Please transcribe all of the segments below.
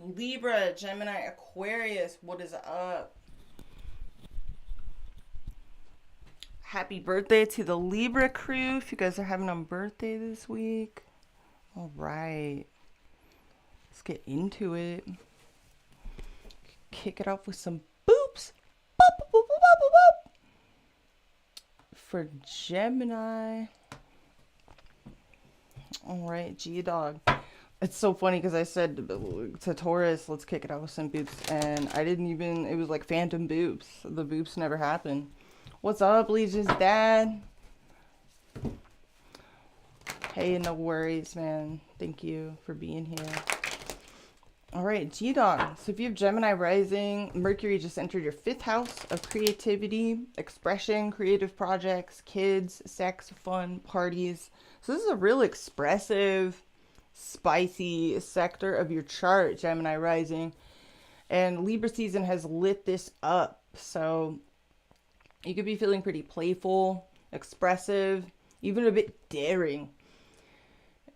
Libra, Gemini, Aquarius, what is up? Happy birthday to the Libra crew if you guys are having a birthday this week. All right, let's get into it. Kick it off with some boops. Boop, boop, boop, boop, boop, boop. For Gemini. All right, G-Dog. It's so funny because I said to Taurus, let's kick it out with some boobs. And I didn't even, it was like phantom boobs. The boobs never happened. What's up, Legion's dad? Hey, no worries, man. Thank you for being here. All right, G-Dog. So if you have Gemini rising, Mercury just entered your 5th house of creativity, expression, creative projects, kids, sex, fun, parties. So this is a real expressive, spicy sector of your chart, Gemini rising. And Libra season has lit this up. So you could be feeling pretty playful, expressive, even a bit daring.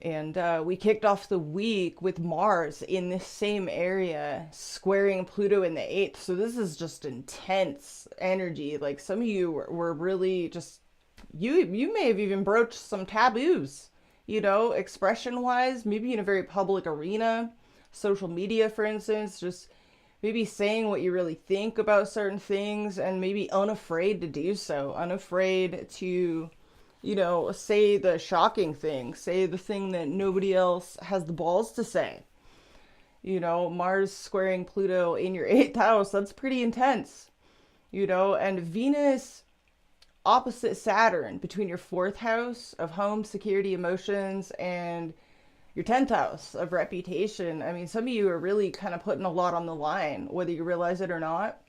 And we kicked off the week with Mars in this same area, squaring Pluto in the 8th. So this is just intense energy. Like some of you were really just, you may have even broached some taboos, you know, expression-wise, maybe in a very public arena, social media, for instance, just maybe saying what you really think about certain things and maybe unafraid to do so, unafraid to, you know, say the shocking thing, say the thing that nobody else has the balls to say. You know, Mars squaring Pluto in your 8th house, that's pretty intense, you know, and Venus opposite Saturn between your 4th house of home, security, emotions, and your 10th house of reputation. I mean, some of you are really kind of putting a lot on the line, whether you realize it or not.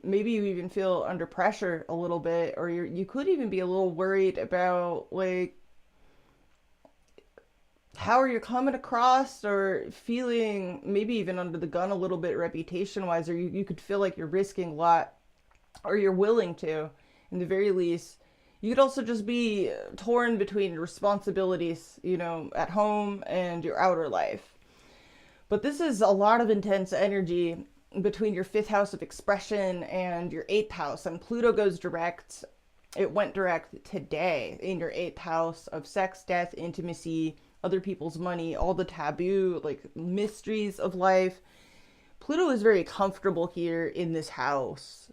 Maybe you even feel under pressure a little bit, or you could even be a little worried about like how are you coming across, or feeling maybe even under the gun a little bit reputation wise, or you could feel like you're risking a lot, or you're willing to, in the very least. You could also just be torn between responsibilities, you know, at home and your outer life. But this is a lot of intense energy between your 5th house of expression and your 8th house. And Pluto goes direct. It went direct today in your 8th house of sex, death, intimacy, other people's money, all the taboo, like mysteries of life. Pluto is very comfortable here in this house.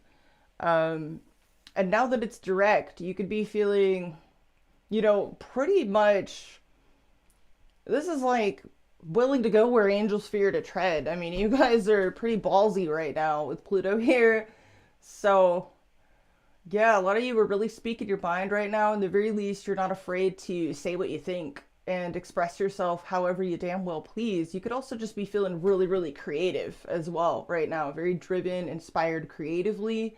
And now that it's direct, you could be feeling, you know, pretty much, this is like willing to go where angels fear to tread. I mean, you guys are pretty ballsy right now with Pluto here. So, yeah, a lot of you are really speaking your mind right now. In the very least, you're not afraid to say what you think and express yourself however you damn well please. You could also just be feeling really, really creative as well right now. Very driven, inspired creatively.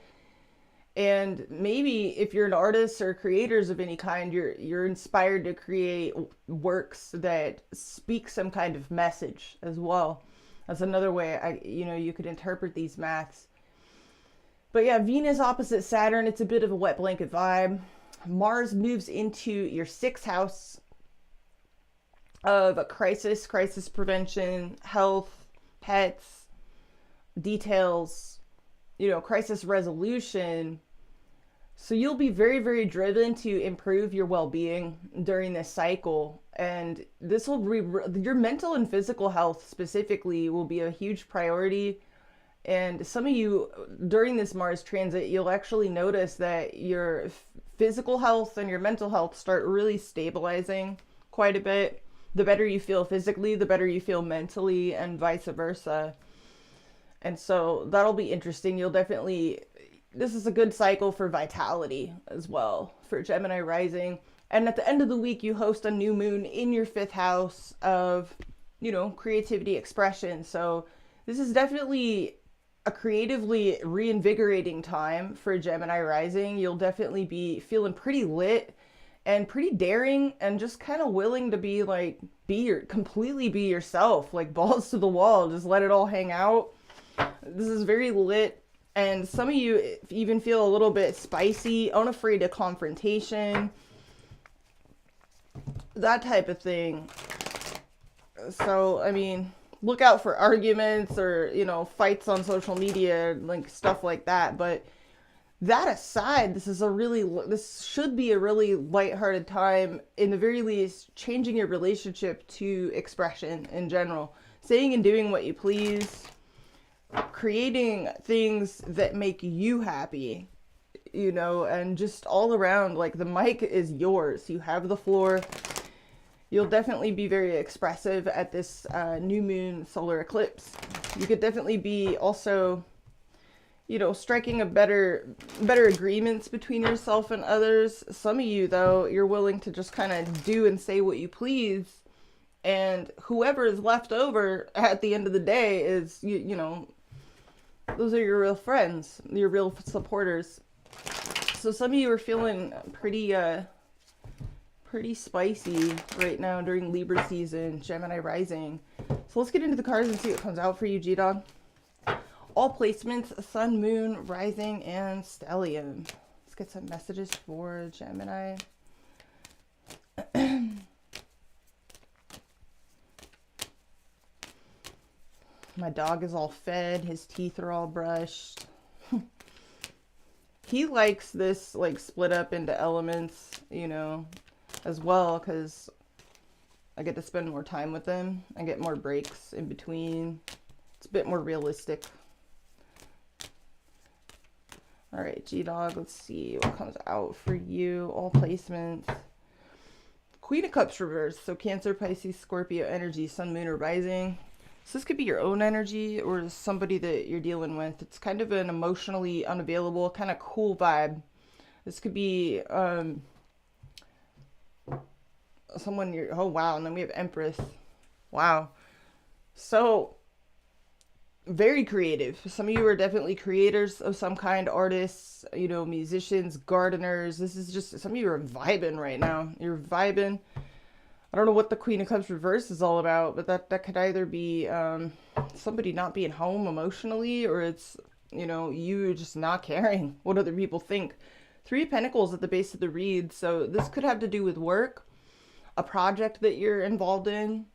And maybe if you're an artist or creators of any kind, you're inspired to create works that speak some kind of message as well. That's another way you could interpret these maths. But yeah, Venus opposite Saturn, it's a bit of a wet blanket vibe. Mars moves into your 6th house of a crisis prevention, health, pets, details, you know, crisis resolution. So you'll be very, very driven to improve your well-being during this cycle. And this will your mental and physical health specifically will be a huge priority. And some of you during this Mars transit, you'll actually notice that your physical health and your mental health start really stabilizing quite a bit. The better you feel physically, the better you feel mentally, and vice versa. And so that'll be interesting. You'll definitely, this is a good cycle for vitality as well for Gemini rising. And at the end of the week, you host a new moon in your 5th house of, you know, creativity, expression. So this is definitely a creatively reinvigorating time for Gemini rising. You'll definitely be feeling pretty lit and pretty daring and just kind of willing to be like, completely be yourself, like balls to the wall, just let it all hang out. This is very lit. And some of you even feel a little bit spicy, unafraid of confrontation, that type of thing. So, I mean, look out for arguments or, you know, fights on social media, like stuff like that. But that aside, this should be a really lighthearted time, in the very least, changing your relationship to expression in general, saying and doing what you please, creating things that make you happy, you know, and just all around, like, the mic is yours. You have the floor. You'll definitely be very expressive at this new moon solar eclipse. You could definitely be also, you know, striking a better agreements between yourself and others. Some of you, though, you're willing to just kind of do and say what you please, and whoever is left over at the end of the day is, you know, those are your real friends, your real supporters. So some of you are feeling pretty spicy right now during Libra season, Gemini rising. So let's get into the cards and see what comes out for you, G-Dog. All placements, Sun, Moon, Rising, and Stellium. Let's get some messages for Gemini. My dog is all fed. His teeth are all brushed. He likes this, like, split up into elements, you know, as well, because I get to spend more time with them. I get more breaks in between. It's a bit more realistic. All right, G-Dog, let's see what comes out for you. All placements. Queen of Cups reversed. So Cancer, Pisces, Scorpio energy, Sun, Moon, or Rising. So this could be your own energy or somebody that you're dealing with. It's kind of an emotionally unavailable, kind of cool vibe. This could be someone you're, oh wow, and then we have Empress. Wow. So very creative. Some of you are definitely creators of some kind, artists, you know, musicians, gardeners. This is just, some of you are vibing right now. You're vibing. I don't know what the Queen of Cups reverse is all about, but that could either be somebody not being home emotionally, or it's, you know, you just not caring what other people think. Three of Pentacles at the base of the reed. So this could have to do with work, a project that you're involved in,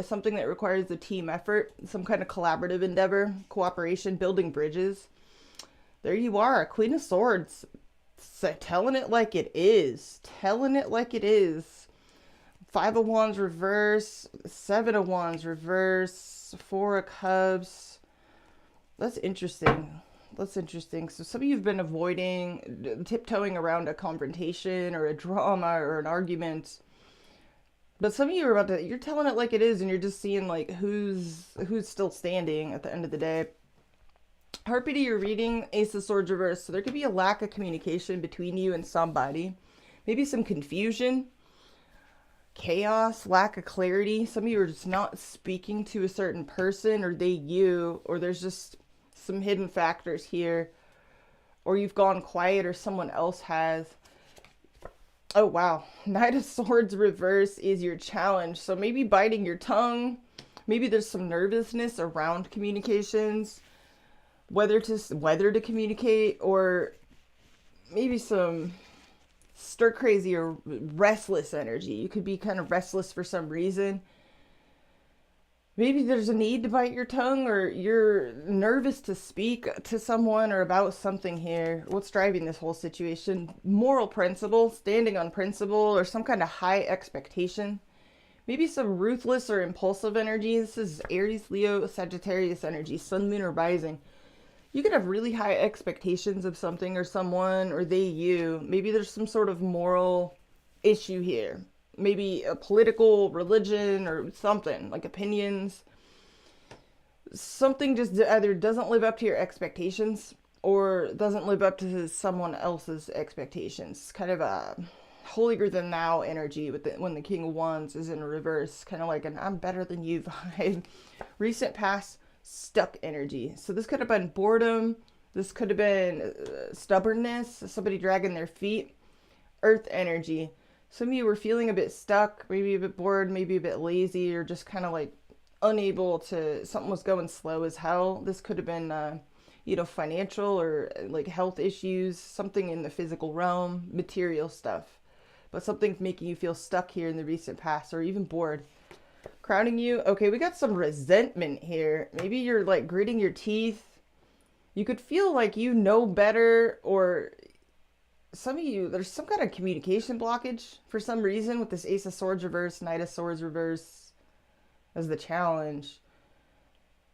something that requires a team effort, some kind of collaborative endeavor, cooperation, building bridges. There you are, Queen of Swords. So telling it like it is. Telling it like it is. Five of Wands reverse, Seven of Wands reverse, Four of Cups. That's interesting. That's interesting. So some of you have been avoiding, tiptoeing around a confrontation or a drama or an argument. But some of you are about to, you're telling it like it is, and you're just seeing, like, who's still standing at the end of the day. Harpy to your reading, Ace of Swords reverse. So there could be a lack of communication between you and somebody. Maybe some confusion. Chaos, lack of clarity. Some of you are just not speaking to a certain person, or they you, or there's just some hidden factors here, or you've gone quiet, or someone else has. Oh wow, Knight of Swords reverse is your challenge. So maybe biting your tongue, maybe there's some nervousness around communications, whether to communicate, or maybe some stir crazy or restless energy. You could be kind of restless for some reason. Maybe there's a need to bite your tongue, or you're nervous to speak to someone or about something here. What's driving this whole situation? Moral principle, standing on principle, or some kind of high expectation. Maybe some ruthless or impulsive energy. This is Aries, Leo, Sagittarius energy, Sun, Moon, or Rising. You could have really high expectations of something or someone, or they you. Maybe there's some sort of moral issue here. Maybe a political, religion, or something, like opinions. Something just either doesn't live up to your expectations, or doesn't live up to someone else's expectations. It's kind of a holier than thou energy with when the King of Wands is in reverse. Kind of like an I'm better than you vibe. Recent past stuck energy. So this could have been boredom. This could have been stubbornness, somebody dragging their feet. Earth energy. Some of you were feeling a bit stuck, maybe a bit bored, maybe a bit lazy, or just kind of like unable to, something was going slow as hell. This could have been, you know, financial or like health issues, something in the physical realm, material stuff. But something's making you feel stuck here in the recent past, or even bored. crowning you. Okay, we got some resentment here. Maybe you're like gritting your teeth. You could feel like you know better, or some of you, there's some kind of communication blockage for some reason with this Ace of Swords reverse, Knight of Swords reverse as the challenge.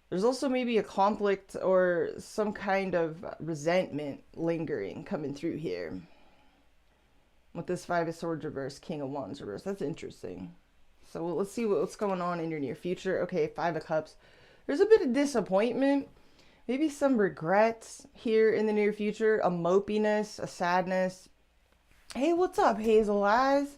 There's also maybe a conflict or some kind of resentment lingering coming through here. With this Five of Swords reverse, King of Wands reverse. That's interesting. So let's see what's going on in your near future. Okay, Five of Cups. There's a bit of disappointment. Maybe some regrets here in the near future. A mopiness, a sadness. Hey, what's up, Hazel Eyes?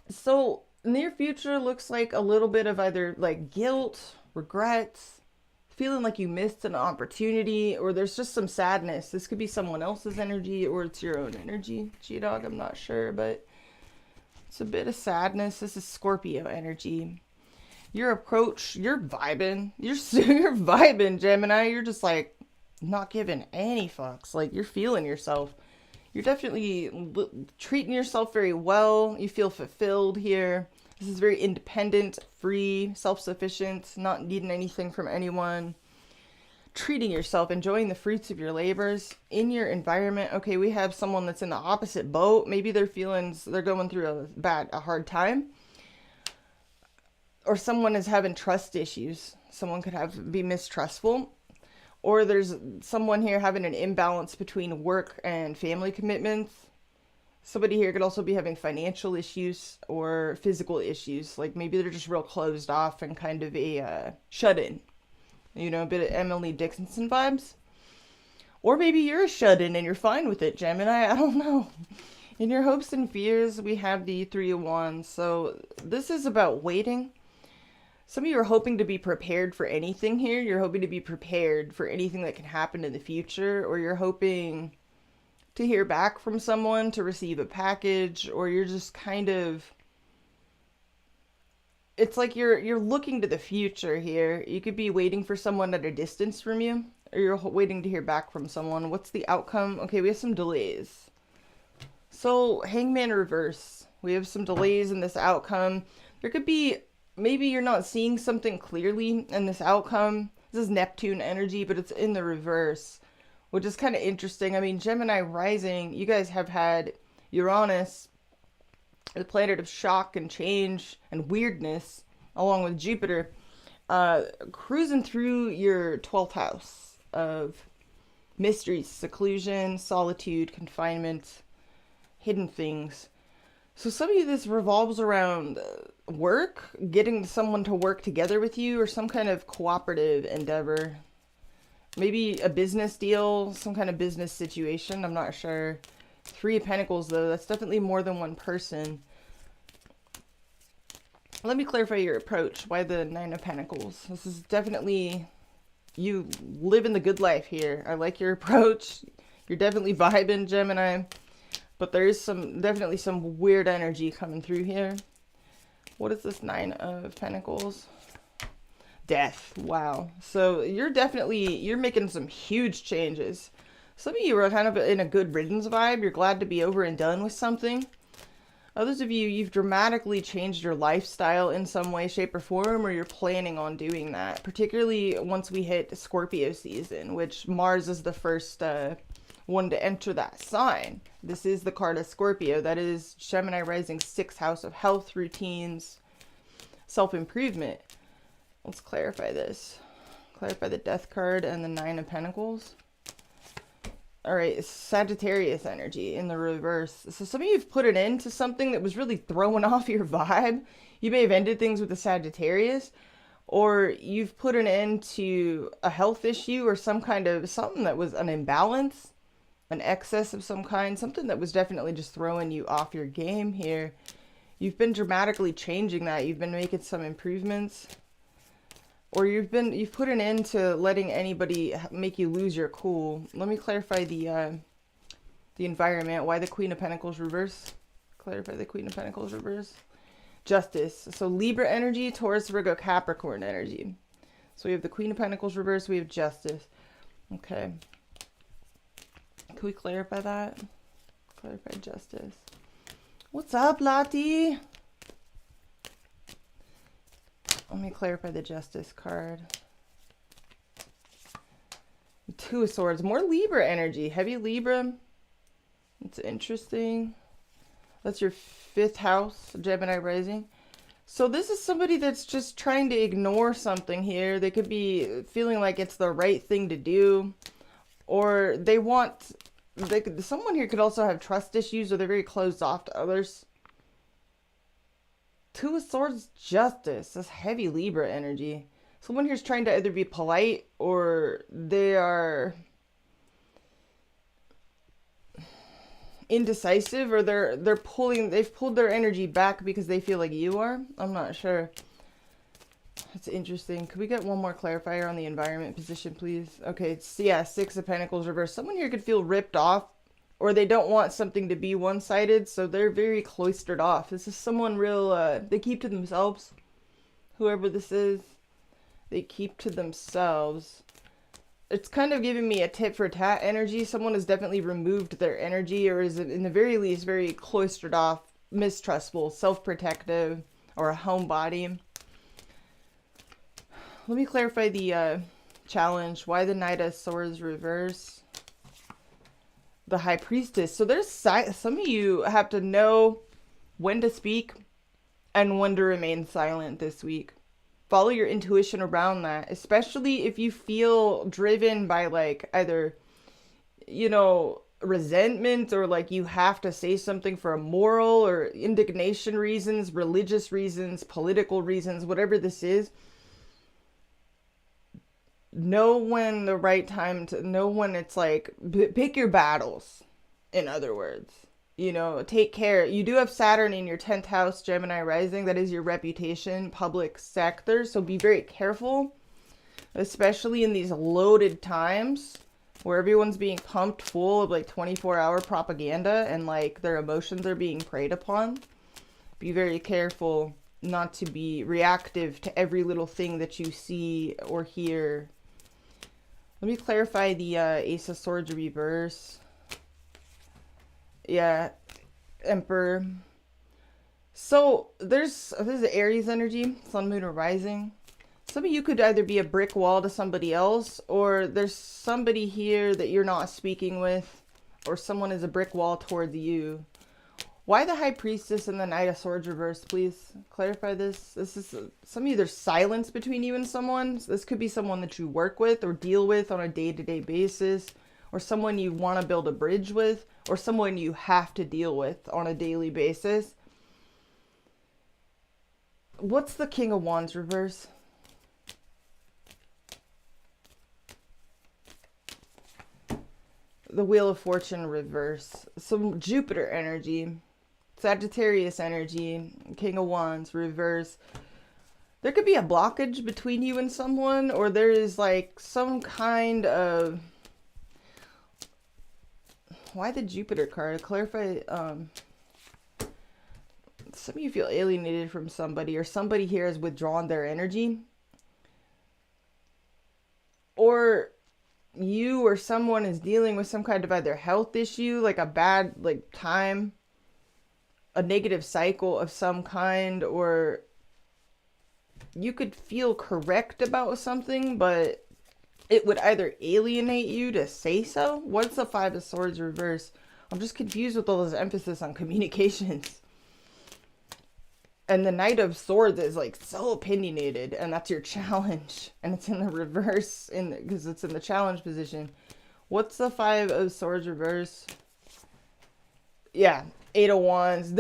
So near future looks like a little bit of either like guilt, regrets, feeling like you missed an opportunity, or there's just some sadness. This could be someone else's energy or it's your own energy, G-Dog, I'm not sure, but it's a bit of sadness. This is Scorpio energy. Your approach, you're vibing. You're vibing, Gemini. You're just like not giving any fucks. Like you're feeling yourself. You're definitely treating yourself very well. You feel fulfilled here. This is very independent, free, self-sufficient, not needing anything from anyone. Treating yourself, enjoying the fruits of your labors in your environment. Okay, we have someone that's in the opposite boat. Maybe they're going through a hard time. Or someone is having trust issues. Someone could be mistrustful. Or there's someone here having an imbalance between work and family commitments. Somebody here could also be having financial issues or physical issues. Like maybe they're just real closed off and kind of a shut-in. You know, a bit of Emily Dickinson vibes. Or maybe you're a shut-in and you're fine with it, Gemini. I don't know. In your hopes and fears, we have the Three of Wands. So this is about waiting. Some of you are hoping to be prepared for anything here. You're hoping to be prepared for anything that can happen in the future, or you're hoping to hear back from someone, to receive a package, or you're just kind of, it's like you're looking to the future here. You could be waiting for someone at a distance from you, or you're waiting to hear back from someone. What's the outcome? Okay, we have some delays. So, Hangman reverse. We have some delays in this outcome. There could be, maybe you're not seeing something clearly in this outcome. This is Neptune energy, but it's in the reverse, which is kind of interesting. I mean, Gemini rising, you guys have had Uranus, the planet of shock and change and weirdness, along with Jupiter, cruising through your 12th house of mysteries, seclusion, solitude, confinement, hidden things. So some of you, this revolves around work, getting someone to work together with you, or some kind of cooperative endeavor. Maybe a business deal, some kind of business situation, I'm not sure. Three of Pentacles, though, that's definitely more than one person. Let me clarify your approach. Why the Nine of Pentacles? This is definitely you living the good life here. I like your approach. You're definitely vibing, Gemini. But there is definitely some weird energy coming through here. What is this Nine of Pentacles? Death. Wow. So you're making some huge changes. Some of you are kind of in a good riddance vibe. You're glad to be over and done with something. Others of you, you've dramatically changed your lifestyle in some way, shape, or form, or you're planning on doing that. Particularly once we hit Scorpio season, which Mars is the first one to enter that sign. This is the card of Scorpio. That is Gemini rising 6th house of health, routines, self-improvement. Let's clarify this. Clarify the Death card and the Nine of Pentacles. All right, Sagittarius energy in the reverse. So some of you have put an end to something that was really throwing off your vibe. You may have ended things with the Sagittarius, or you've put an end to a health issue or something that was an imbalance, an excess of some kind, something that was definitely just throwing you off your game here. You've been dramatically changing that. You've been making some improvements. Or you've put an end to letting anybody make you lose your cool. Let me clarify the environment. Why the Queen of Pentacles reverse? Clarify the Queen of Pentacles reverse. Justice. So Libra energy, Taurus, Virgo, Capricorn energy. So we have the Queen of Pentacles reverse. We have Justice. Okay. Can we clarify that? Clarify Justice. What's up, Lottie? Let me clarify the Justice card. Two of Swords. More Libra energy. Heavy Libra. It's interesting. That's your 5th house, Gemini rising. So this is somebody that's just trying to ignore something here. They could be feeling like it's the right thing to do. Or they want... someone here could also have trust issues, or they're very closed off to others. Two of Swords, Justice. That's heavy Libra energy. Someone here's trying to either be polite, or they are indecisive, or they've pulled their energy back because they feel like you are. I'm not sure. That's interesting. Could we get one more clarifier on the environment position, please? Okay, it's, yeah, 6 of Pentacles reverse. Someone here could feel ripped off, or they don't want something to be one-sided, so they're very cloistered off. This is someone real, they keep to themselves. Whoever this is, they keep to themselves. It's kind of giving me a tit for tat energy. Someone has definitely removed their energy, or is in the very least very cloistered off, mistrustful, self-protective, or a homebody. Let me clarify the challenge. Why the Knight of Swords reverse? The High Priestess. So there's some of you have to know when to speak and when to remain silent this week. Follow your intuition around that, especially if you feel driven by like either, you know, resentment, or like you have to say something for a moral or indignation reasons, religious reasons, political reasons, whatever this is. Know when the right time to know when it's like, pick your battles, in other words. You know, take care. You do have Saturn in your 10th house, Gemini rising. That is your reputation, public sector. So be very careful, especially in these loaded times where everyone's being pumped full of like 24-hour propaganda and like their emotions are being preyed upon. Be very careful not to be reactive to every little thing that you see or hear. Let me clarify the Ace of Swords reverse. Yeah, Emperor. So this is Aries energy, Sun, Moon, or Rising. Some of you could either be a brick wall to somebody else, or there's somebody here that you're not speaking with, or someone is a brick wall towards you. Why the High Priestess and the Knight of Swords reverse, please? Clarify this. This is some of you, there's silence between you and someone. So this could be someone that you work with or deal with on a day-to-day basis, or someone you want to build a bridge with, or someone you have to deal with on a daily basis. What's the King of Wands reverse? The Wheel of Fortune reverse. Some Jupiter energy. Sagittarius energy. King of Wands reverse. There could be a blockage between you and someone, or there is like some kind of... Why the Jupiter card? Clarify. Some of you feel alienated from somebody, or somebody here has withdrawn their energy. Or you or someone is dealing with some kind of either health issue, like a bad like time, a negative cycle of some kind, or you could feel correct about something, but it would either alienate you to say so. What's the Five of Swords reverse? I'm just confused with all this emphasis on communications. And the Knight of Swords is like so opinionated, and that's your challenge. And it's in the reverse because it's in the challenge position. What's the Five of Swords reverse? Yeah, Eight of Wands.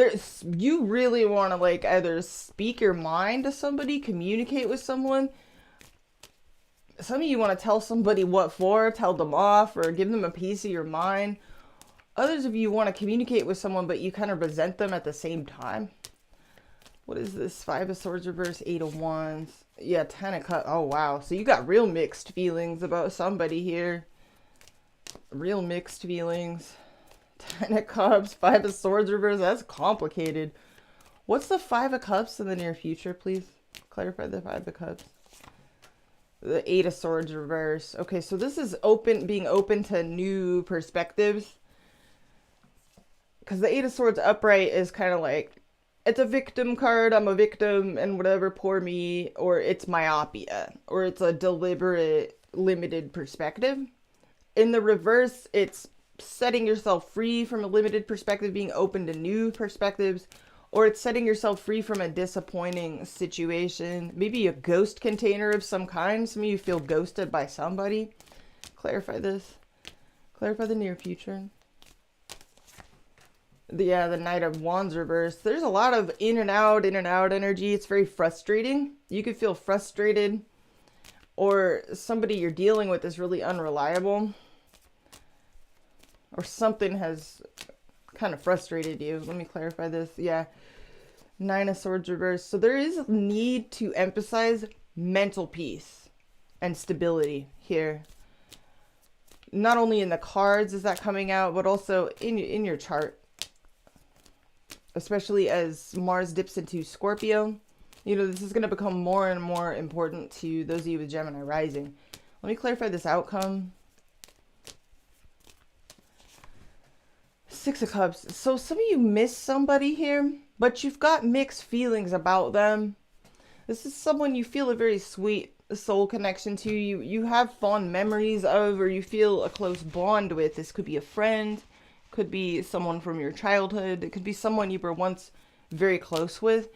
You really want to like either speak your mind to somebody, communicate with someone. Some of you want to tell somebody what for, tell them off, or give them a piece of your mind. Others of you want to communicate with someone, but you kind of resent them at the same time. What is this? Five of Swords reverse, Eight of Wands. Yeah, 10 of Cups. Oh, wow. So you got real mixed feelings about somebody here. Real mixed feelings. 10 of Cups, Five of Swords reverse. That's complicated. What's the Five of Cups in the near future, please? Clarify the Five of Cups. The Eight of Swords reverse. Okay, so this is being open to new perspectives. Because the Eight of Swords upright is kind of like it's a victim card. I'm a victim and whatever, poor me. Or it's myopia. Or it's a deliberate, limited perspective. In the reverse, it's setting yourself free from a limited perspective, being open to new perspectives. Or it's setting yourself free from a disappointing situation. Maybe a ghost container of some kind. Some of you feel ghosted by somebody. Clarify this. Clarify the near future. The Knight of Wands reverse. There's a lot of in and out energy. It's very frustrating. You could feel frustrated. Or somebody you're dealing with is really unreliable. Or something has kind of frustrated you. Let me clarify this. Yeah. Nine of Swords reverse. So there is a need to emphasize mental peace and stability here. Not only in the cards is that coming out, but also in your chart. Especially as Mars dips into Scorpio. You know, this is going to become more and more important to those of you with Gemini rising. Let me clarify this outcome. Six of Cups. So some of you miss somebody here, but you've got mixed feelings about them. This is someone you feel a very sweet soul connection to. You have fond memories of, or you feel a close bond with. This could be a friend, could be someone from your childhood. It could be someone you were once very close with.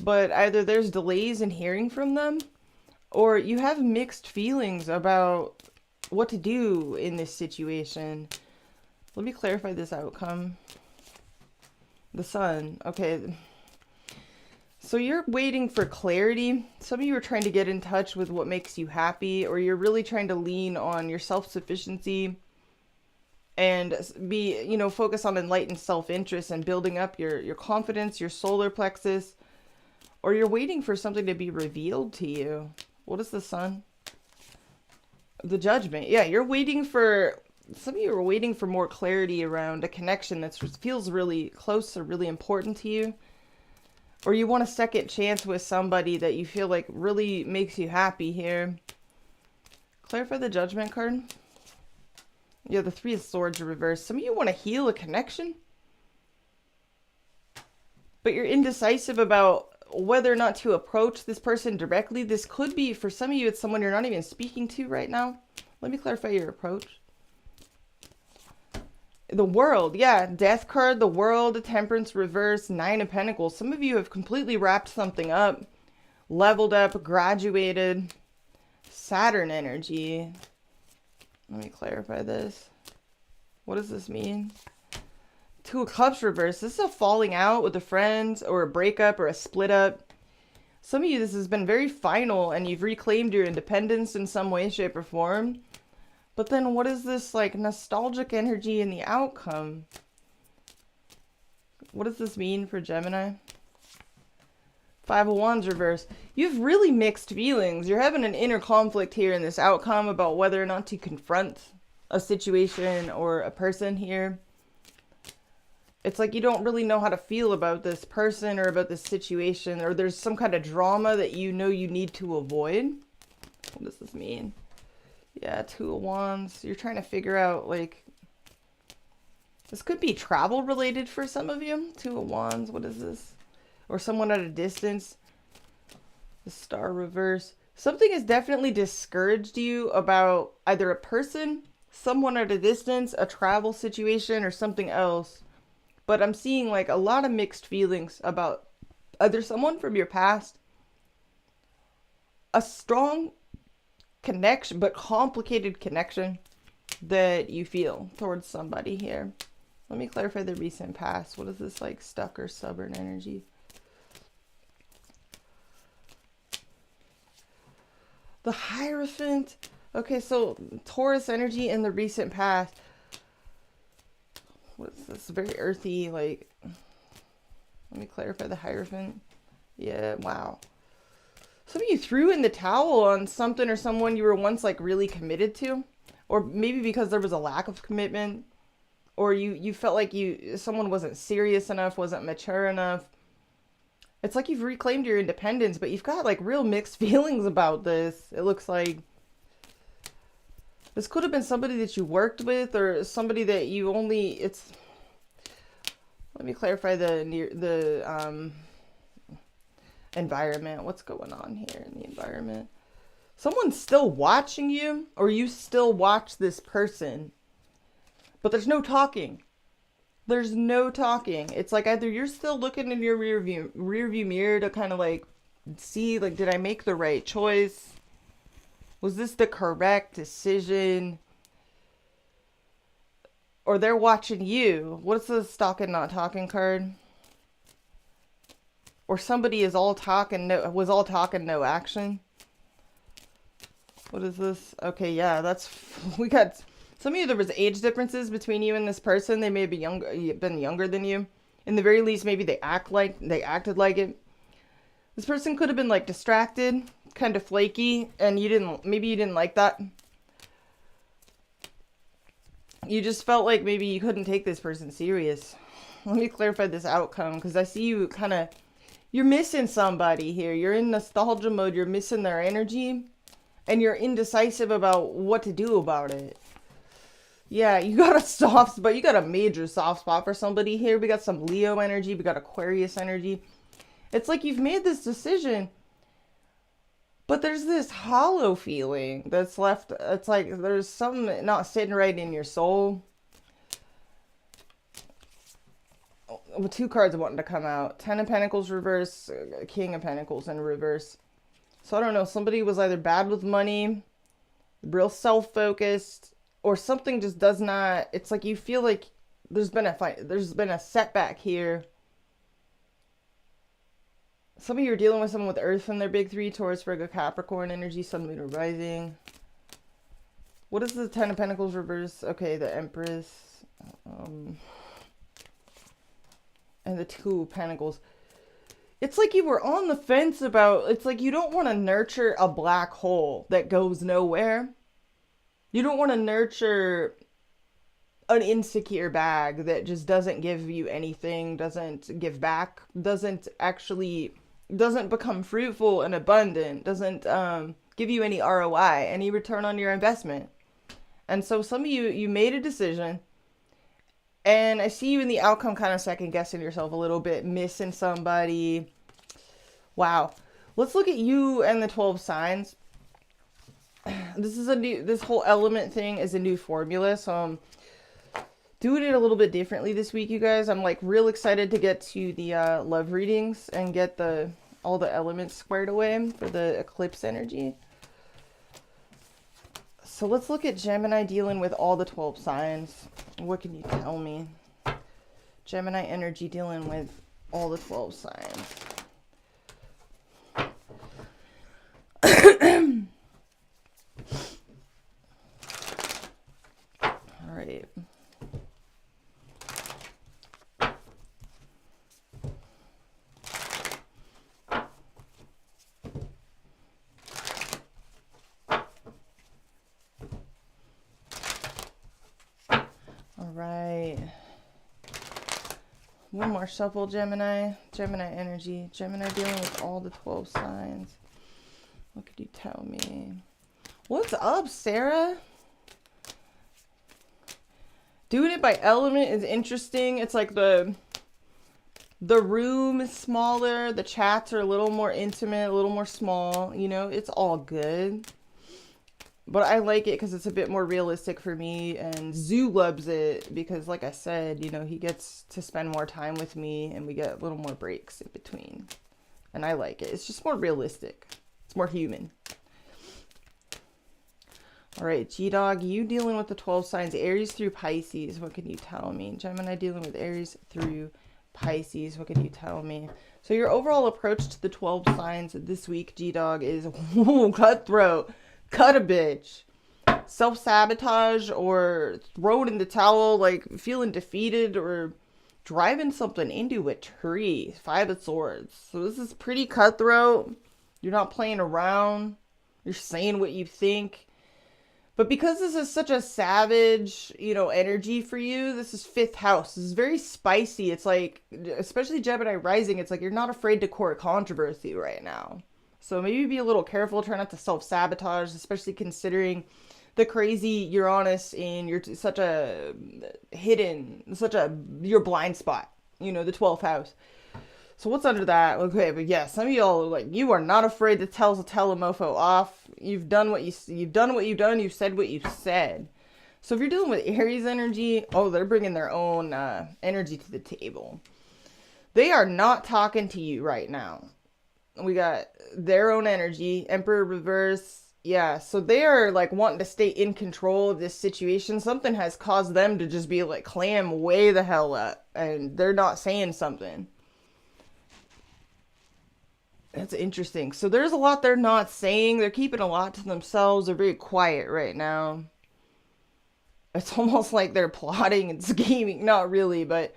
But either there's delays in hearing from them, or you have mixed feelings about what to do in this situation. Let me clarify this outcome. The Sun. Okay. So you're waiting for clarity. Some of you are trying to get in touch with what makes you happy, or you're really trying to lean on your self-sufficiency and be, you know, focus on enlightened self-interest and building up your confidence, your solar plexus, or you're waiting for something to be revealed to you. What is the Sun? The Judgment. Yeah, you're waiting for... Some of you are waiting for more clarity around a connection that feels really close or really important to you. Or you want a second chance with somebody that you feel like really makes you happy here. Clarify the Judgment card. Yeah, the Three of Swords reversed. Some of you want to heal a connection. But you're indecisive about whether or not to approach this person directly. This could be, for some of you, it's someone you're not even speaking to right now. Let me clarify your approach. The World, yeah, Death card, the World, the Temperance reverse, Nine of Pentacles. Some of you have completely wrapped something up, leveled up, graduated. Saturn energy. Let me clarify this. What does this mean? Two of Cups reverse. This is a falling out with a friend, or a breakup, or a split up. Some of you, this has been very final, and you've reclaimed your independence in some way, shape, or form. But then what is this like nostalgic energy in the outcome? What does this mean for Gemini? Five of Wands reverse. You have really mixed feelings. You're having an inner conflict here in this outcome about whether or not to confront a situation or a person here. It's like you don't really know how to feel about this person or about this situation, or there's some kind of drama that you know you need to avoid. What does this mean? Yeah, Two of Wands. You're trying to figure out, like... This could be travel related for some of you. Two of Wands. What is this? Or someone at a distance. The Star reverse. Something has definitely discouraged you about either a person, someone at a distance, a travel situation, or something else. But I'm seeing like a lot of mixed feelings about either someone from your past, a strong connection, but complicated connection that you feel towards somebody here. Let me clarify the recent past. What is this like stuck or stubborn energy? The Hierophant. Okay, so Taurus energy in the recent past. What's this? Very earthy, like... Let me clarify the Hierophant. Yeah, wow. Some of you threw in the towel on something or someone you were once like really committed to. Or maybe because there was a lack of commitment. Or you felt like someone wasn't serious enough, wasn't mature enough. It's like you've reclaimed your independence, but you've got like real mixed feelings about this. It looks like this could have been somebody that you worked with, or somebody that you only, Let me clarify the environment. What's going on here in the environment? Someone's still watching you, or you still watch this person, but there's no talking. There's no talking. It's like either you're still looking in your rear view mirror to kind of like see, like, did I make the right choice? Was this the correct decision? Or they're watching you. What's the stalking not talking card? Or somebody is all talking, was all talking, no action. What is this? Okay, yeah, we got, some of you, there was age differences between you and this person. They may have been younger than you. In the very least, maybe they acted like it. This person could have been like distracted, kind of flaky, and maybe you didn't like that. You just felt like maybe you couldn't take this person serious. Let me clarify this outcome, because I see you you're missing somebody here. You're in nostalgia mode. You're missing their energy, and you're indecisive about what to do about it. Yeah, you got a major soft spot for somebody here. We got some Leo energy. We got Aquarius energy. It's like you've made this decision, but there's this hollow feeling that's left. It's like there's something not sitting right in your soul. Well, 2 cards wanting to come out. 10 of Pentacles reverse, King of Pentacles in reverse. So I don't know, somebody was either bad with money, real self-focused, or something just does not, it's like you feel like there's been a setback here. Some of you are dealing with someone with Earth in their big 3, Taurus, Virgo, Capricorn energy, Sun, Moon, or Rising. What is the 10 of Pentacles reverse? Okay, the Empress. And the 2 of Pentacles. It's like you were on the fence about, it's like you don't want to nurture a black hole that goes nowhere. You don't want to nurture an insecure bag that just doesn't give you anything, doesn't give back, doesn't become fruitful and abundant, doesn't give you any ROI, any return on your investment. And so some of you made a decision, and I see you in the outcome kind of second guessing yourself a little bit, missing somebody. Wow. Let's look at you and the 12 signs. This whole element thing is a new formula, so I'm doing it a little bit differently this week, you guys. I'm like real excited to get to the love readings and get all the elements squared away for the eclipse energy. So let's look at Gemini dealing with all the 12 signs. What can you tell me? Gemini energy dealing with all the 12 signs. All right. Right. One more shuffle, Gemini. Gemini energy. Gemini dealing with all the 12 signs. What could you tell me? What's up, Sarah? Doing it by element is interesting. It's like the room is smaller. The chats are a little more intimate, a little more small. You know, it's all good. But I like it because it's a bit more realistic for me, and Zoo loves it because, like I said, you know, he gets to spend more time with me and we get a little more breaks in between. And I like it. It's just more realistic. It's more human. All right, G-Dog, you dealing with the 12 signs, Aries through Pisces. What can you tell me? Gemini dealing with Aries through Pisces. What can you tell me? So your overall approach to the 12 signs this week, G-Dog, is cutthroat. Cut a bitch. Self-sabotage or throw it in the towel, like feeling defeated or driving something into a tree. 5 of Swords. So this is pretty cutthroat. You're not playing around. You're saying what you think. But because this is such a savage, you know, energy for you, this is 5th house. This is very spicy. It's like, especially Gemini rising, it's like you're not afraid to court controversy right now. So maybe be a little careful, try not to self-sabotage, especially considering the crazy Uranus in your your blind spot. the 12th house. So what's under that? Okay, but yeah, some of y'all like, you are not afraid to tell a mofo off. You've done what you've done. You've said what you said. So if you're dealing with Aries energy, they're bringing their own energy to the table. They are not talking to you right now. We got their own energy, Emperor reverse. Yeah, so they are like wanting to stay in control of this situation. Something has caused them to just be like, clam way the hell up, and they're not saying something. That's interesting. So there's a lot they're not saying. They're keeping a lot to themselves. They're very quiet right now. It's almost like they're plotting and scheming. Not really, but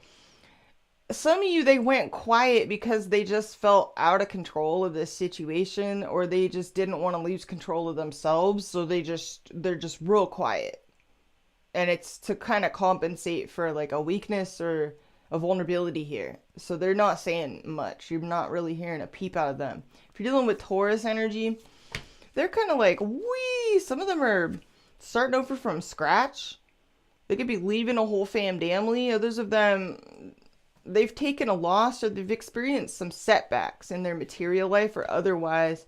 some of you, they went quiet because they just felt out of control of this situation, or they just didn't want to lose control of themselves. So they're just real quiet. And it's to kind of compensate for like a weakness or a vulnerability here. So they're not saying much. You're not really hearing a peep out of them. If you're dealing with Taurus energy, they're kind of like, wee. Some of them are starting over from scratch. They could be leaving a whole family. Others of them, they've taken a loss or they've experienced some setbacks in their material life or otherwise.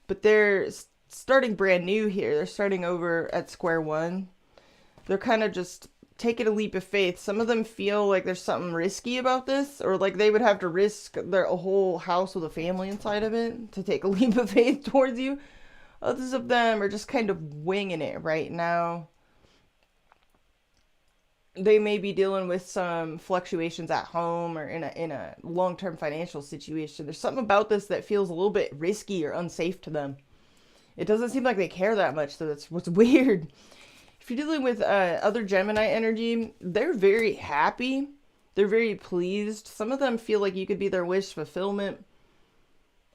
But they're starting brand new here. They're starting over at square one. They're kind of just taking a leap of faith. Some of them feel like there's something risky about this, or like they would have to risk a whole house with a family inside of it to take a leap of faith towards you. Others of them are just kind of winging it right now. They may be dealing with some fluctuations at home or in a long-term financial situation. There's something about this that feels a little bit risky or unsafe to them. It doesn't seem like they care that much, so that's what's weird. If you're dealing with other Gemini energy, they're very happy. They're very pleased. Some of them feel like you could be their wish fulfillment,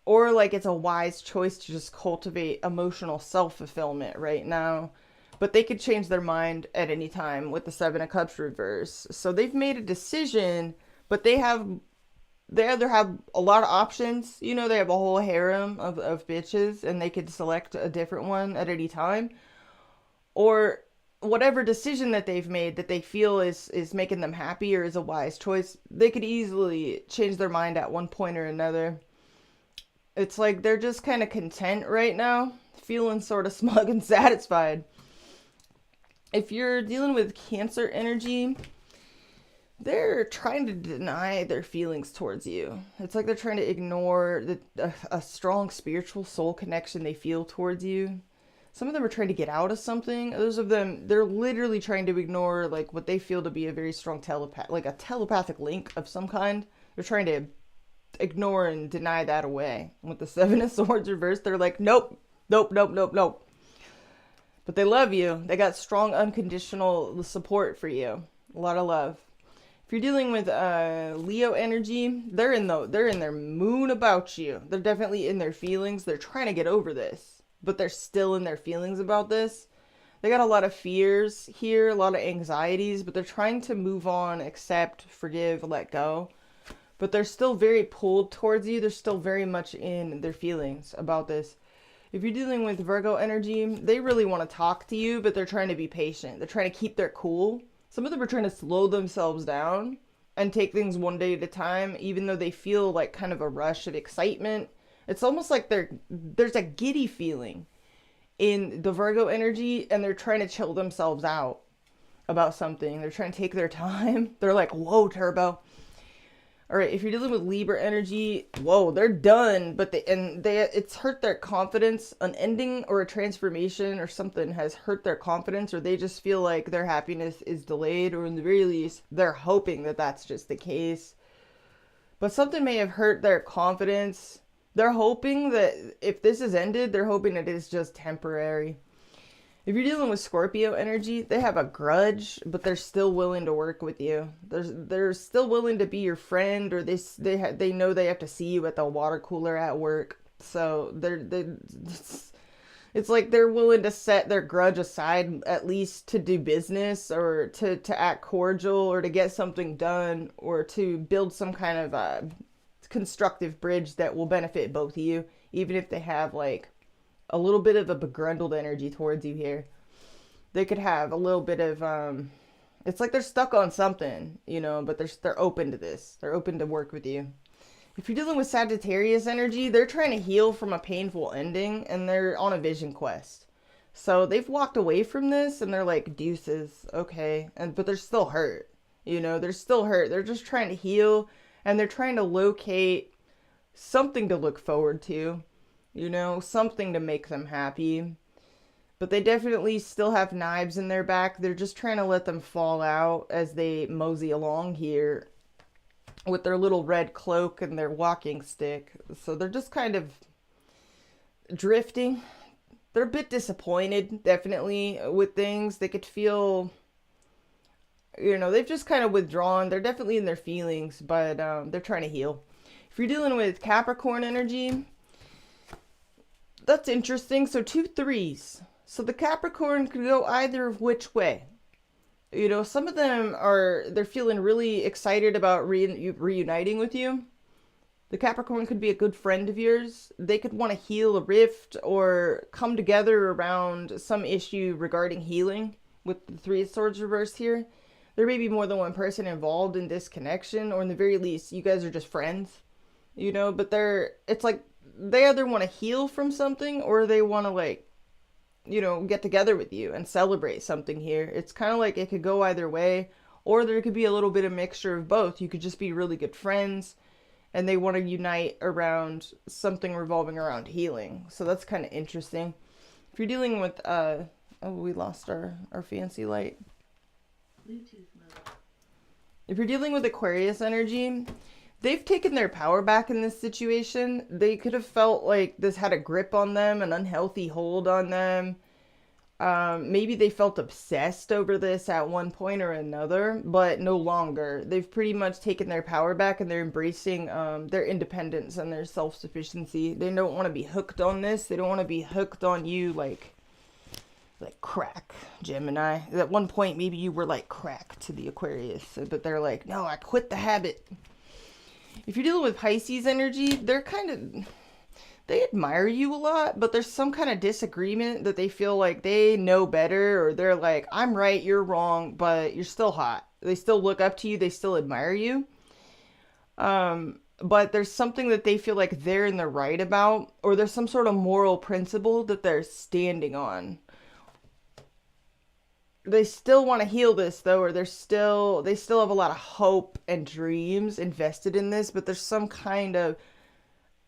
or like it's a wise choice to just cultivate emotional self-fulfillment right now. But they could change their mind at any time with the Seven of Cups reverse. So they've made a decision, but they either have a lot of options. They have a whole harem of bitches, and they could select a different one at any time. Or whatever decision that they've made that they feel is making them happy or is a wise choice, they could easily change their mind at one point or another. It's like they're just kind of content right now, feeling sort of smug and satisfied. If you're dealing with Cancer energy, they're trying to deny their feelings towards you. It's like they're trying to ignore a strong spiritual soul connection they feel towards you. Some of them are trying to get out of something. Others of them, they're literally trying to ignore like what they feel to be a very strong like a telepathic link of some kind. They're trying to ignore and deny that away. And with the Seven of Swords reversed, they're like, nope. But they love you. They got strong unconditional support for you. A lot of love. If you're dealing with Leo energy, they're in their moon about you. They're definitely in their feelings. They're trying to get over this, but they're still in their feelings about this. They got a lot of fears here, a lot of anxieties, but they're trying to move on, accept, forgive, let go. But they're still very pulled towards you. They're still very much in their feelings about this. If you're dealing with Virgo energy, they really want to talk to you, but they're trying to be patient. They're trying to keep their cool. Some of them are trying to slow themselves down and take things one day at a time, even though they feel like kind of a rush of excitement. It's almost like there's a giddy feeling in the Virgo energy, and they're trying to chill themselves out about something. They're trying to take their time. They're like, whoa, turbo. All right, if you're dealing with Libra energy, whoa, they're done, but it's hurt their confidence. An ending or a transformation or something has hurt their confidence, or they just feel like their happiness is delayed, or in the very least, they're hoping that that's just the case. But something may have hurt their confidence. They're hoping that if this is ended, they're hoping it is just temporary. If you're dealing with Scorpio energy, they have a grudge, but they're still willing to work with you. They're still willing to be your friend, or they know they have to see you at the water cooler at work. So it's like they're willing to set their grudge aside, at least to do business, or to act cordial, or to get something done, or to build some kind of constructive bridge that will benefit both of you, even if they have like a little bit of a begrudged energy towards you here. They could have a little bit of It's like they're stuck on something, you know, but they're open to this. They're open to work with you. If you're dealing with Sagittarius energy, they're trying to heal from a painful ending and they're on a vision quest. So they've walked away from this and they're like, deuces, okay. But they're still hurt. You know, they're still hurt. They're just trying to heal and they're trying to locate something to look forward to, you know, something to make them happy. But they definitely still have knives in their back. They're just trying to let them fall out as they mosey along here with their little red cloak and their walking stick. So they're just kind of drifting. They're a bit disappointed, definitely, with things. They could feel, you know, they've just kind of withdrawn. They're definitely in their feelings, but they're trying to heal. If you're dealing with Capricorn energy, that's interesting. So 2 3s. So the Capricorn could go either of which way. You know, some of them they're feeling really excited about reuniting with you. The Capricorn could be a good friend of yours. They could want to heal a rift or come together around some issue regarding healing with the 3 of Swords reversed here. There may be more than one person involved in this connection, or in the very least, you guys are just friends. You know, but it's like they either want to heal from something or they want to, like, you know, get together with you and celebrate something here. It's kind of like it could go either way, or there could be a little bit of mixture of both. You could just be really good friends and they want to unite around something revolving around healing. So that's kind of interesting. If you're dealing with, oh, we lost our fancy light. Bluetooth mode. If you're dealing with Aquarius energy, they've taken their power back in this situation. They could have felt like this had a grip on them, an unhealthy hold on them. Maybe they felt obsessed over this at one point or another, but no longer. They've pretty much taken their power back and they're embracing their independence and their self-sufficiency. They don't want to be hooked on this. They don't want to be hooked on you like crack, Gemini. At one point, maybe you were like crack to the Aquarius, but they're like, no, I quit the habit. If you're dealing with Pisces energy, they admire you a lot, but there's some kind of disagreement that they feel like they know better, or they're like, I'm right, you're wrong, but you're still hot. They still look up to you. They still admire you. But there's something that they feel like they're in the right about, or there's some sort of moral principle that they're standing on. They still want to heal this though, or they still have a lot of hope and dreams invested in this, but there's some kind of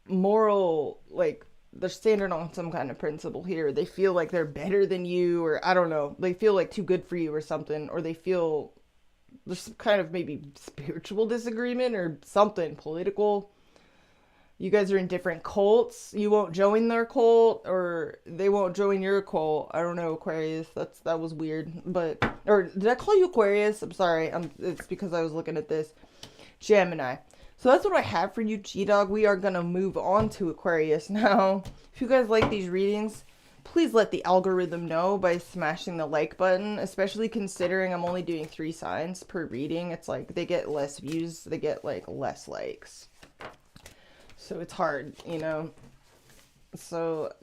moral, like they're standing on some kind of principle here. They feel like they're better than you, or I don't know, they feel like too good for you or something, or they feel there's some kind of maybe spiritual disagreement or something political. You guys are in different cults. You won't join their cult, or they won't join your cult. I don't know, Aquarius. That was weird. Or did I call you Aquarius? I'm sorry. It's because I was looking at this. Gemini. So that's what I have for you, G-Dog. We are going to move on to Aquarius now. If you guys like these readings, please let the algorithm know by smashing the like button, especially considering I'm only doing 3 signs per reading. It's like they get less views. They get like less likes. So it's hard, you know. So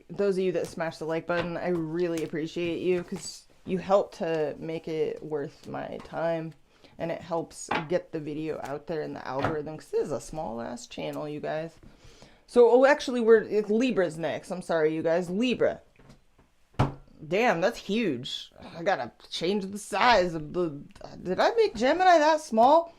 those of you that smash the like button, I really appreciate you, because you help to make it worth my time, and it helps get the video out there in the algorithm, because this is a small ass channel, you guys. So actually it's Libra's next. I'm sorry, you guys. Libra. Damn, that's huge. I gotta change the size of did I make Gemini that small?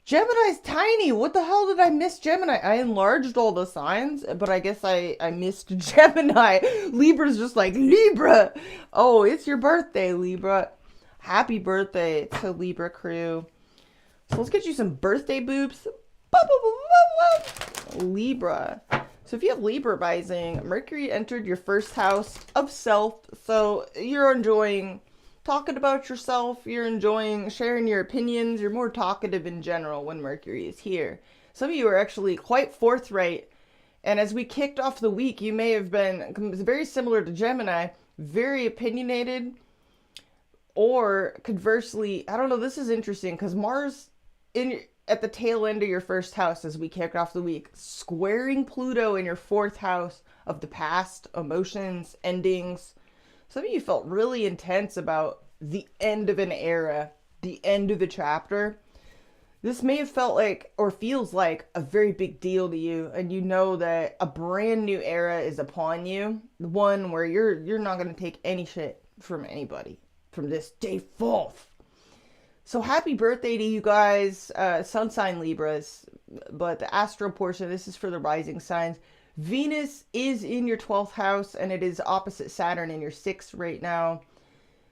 Gemini's tiny. What the hell did I miss Gemini? I enlarged all the signs, but I guess I missed Gemini. Libra's just like, Libra. Oh, it's your birthday, Libra. Happy birthday to Libra crew. So let's get you some birthday boobs. Libra. So if you have Libra rising, Mercury entered your first house of self. So you're enjoying talking about yourself, you're enjoying sharing your opinions, you're more talkative in general when Mercury is here. Some of you are actually quite forthright, and as we kicked off the week, you may have been very similar to Gemini, very opinionated, or conversely, I don't know, this is interesting, because Mars at the tail end of your first house as we kicked off the week, squaring Pluto in your 4th house of the past, emotions, endings. Some of you felt really intense about the end of an era, the end of a chapter. This may have felt like, or feels like, a very big deal to you, and you know that a brand new era is upon you. One where you're not going to take any shit from anybody from this day forth. So happy birthday to you guys, sun sign Libras, but the astral portion, this is for the rising signs. Venus is in your 12th house, and it is opposite Saturn in your 6th right now.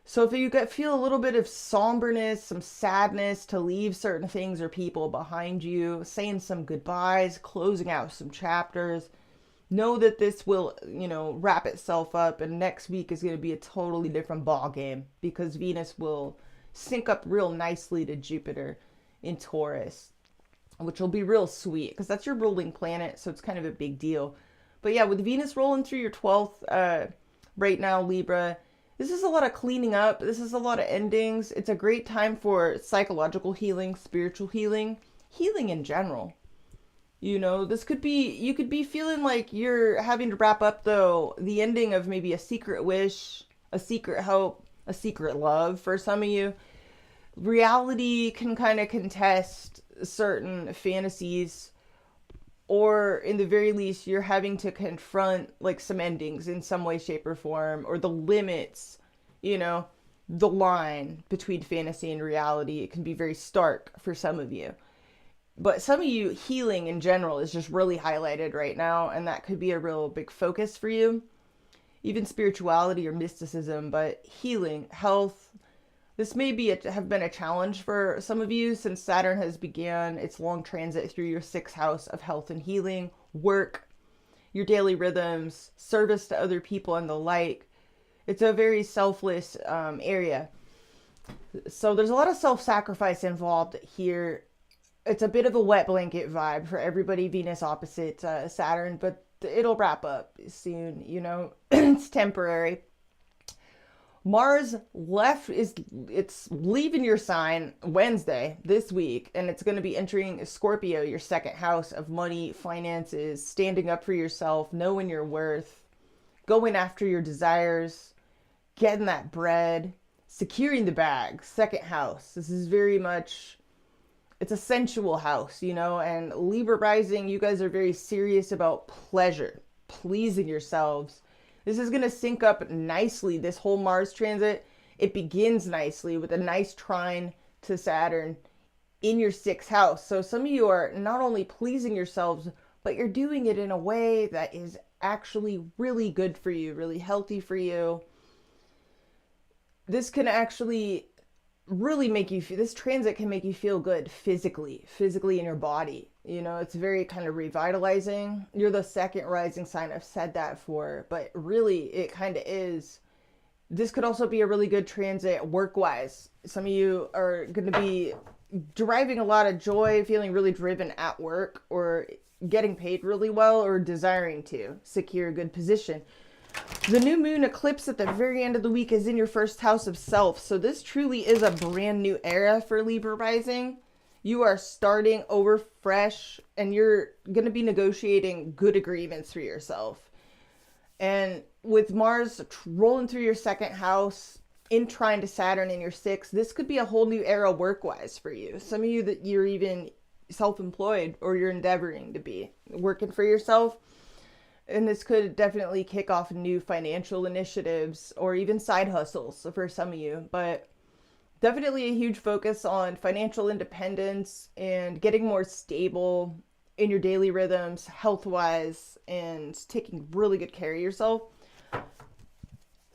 So if you feel a little bit of somberness, some sadness to leave certain things or people behind you, saying some goodbyes, closing out some chapters, know that this will, wrap itself up, and next week is going to be a totally different ball game because Venus will sync up real nicely to Jupiter in Taurus, which will be real sweet because that's your ruling planet, so it's kind of a big deal. But yeah, with Venus rolling through your 12th right now, Libra, this is a lot of cleaning up. This is a lot of endings. It's a great time for psychological healing, spiritual healing, healing in general. This could be, you could be feeling like you're having to wrap up, though, the ending of maybe a secret wish, a secret hope, a secret love for some of you. Reality can kind of contest certain fantasies, or in the very least, you're having to confront like some endings in some way, shape, or form, or the limits, the line between fantasy and reality. It can be very stark for some of you. But some of you, healing in general is just really highlighted right now, and that could be a real big focus for you. Even spirituality or mysticism, but healing, health. This may have been a challenge for some of you since Saturn has began its long transit through your 6th house of health and healing, work, your daily rhythms, service to other people, and the like. It's a very selfless area. So there's a lot of self-sacrifice involved here. It's a bit of a wet blanket vibe for everybody, Venus opposite Saturn, but it'll wrap up soon, It's temporary. Mars it's leaving your sign Wednesday this week, and it's going to be entering Scorpio, your 2nd house of money, finances, standing up for yourself, knowing your worth, going after your desires, getting that bread, securing the bag, 2nd house. This is very much, it's a sensual house, and Libra rising, you guys are very serious about pleasure, pleasing yourselves. This is going to sync up nicely, this whole Mars transit. It begins nicely with a nice trine to Saturn in your 6th house. So some of you are not only pleasing yourselves, but you're doing it in a way that is actually really good for you, really healthy for you. This can actually really make you, this transit can make you feel good physically in your body. It's very kind of revitalizing. You're the 2nd rising sign. I've said that for, but really it kind of is. This could also be a really good transit work-wise. Some of you are going to be deriving a lot of joy, feeling really driven at work, or getting paid really well, or desiring to secure a good position. The new moon eclipse at the very end of the week is in your 1st house of self. So this truly is a brand new era for Libra rising. You are starting over fresh, and you're going to be negotiating good agreements for yourself. And with Mars rolling through your 2nd house, in trine to Saturn in your 6th, this could be a whole new era work-wise for you. Some of you that you're even self-employed, or you're endeavoring to be working for yourself. And this could definitely kick off new financial initiatives or even side hustles for some of you. But definitely a huge focus on financial independence and getting more stable in your daily rhythms, health-wise, and taking really good care of yourself.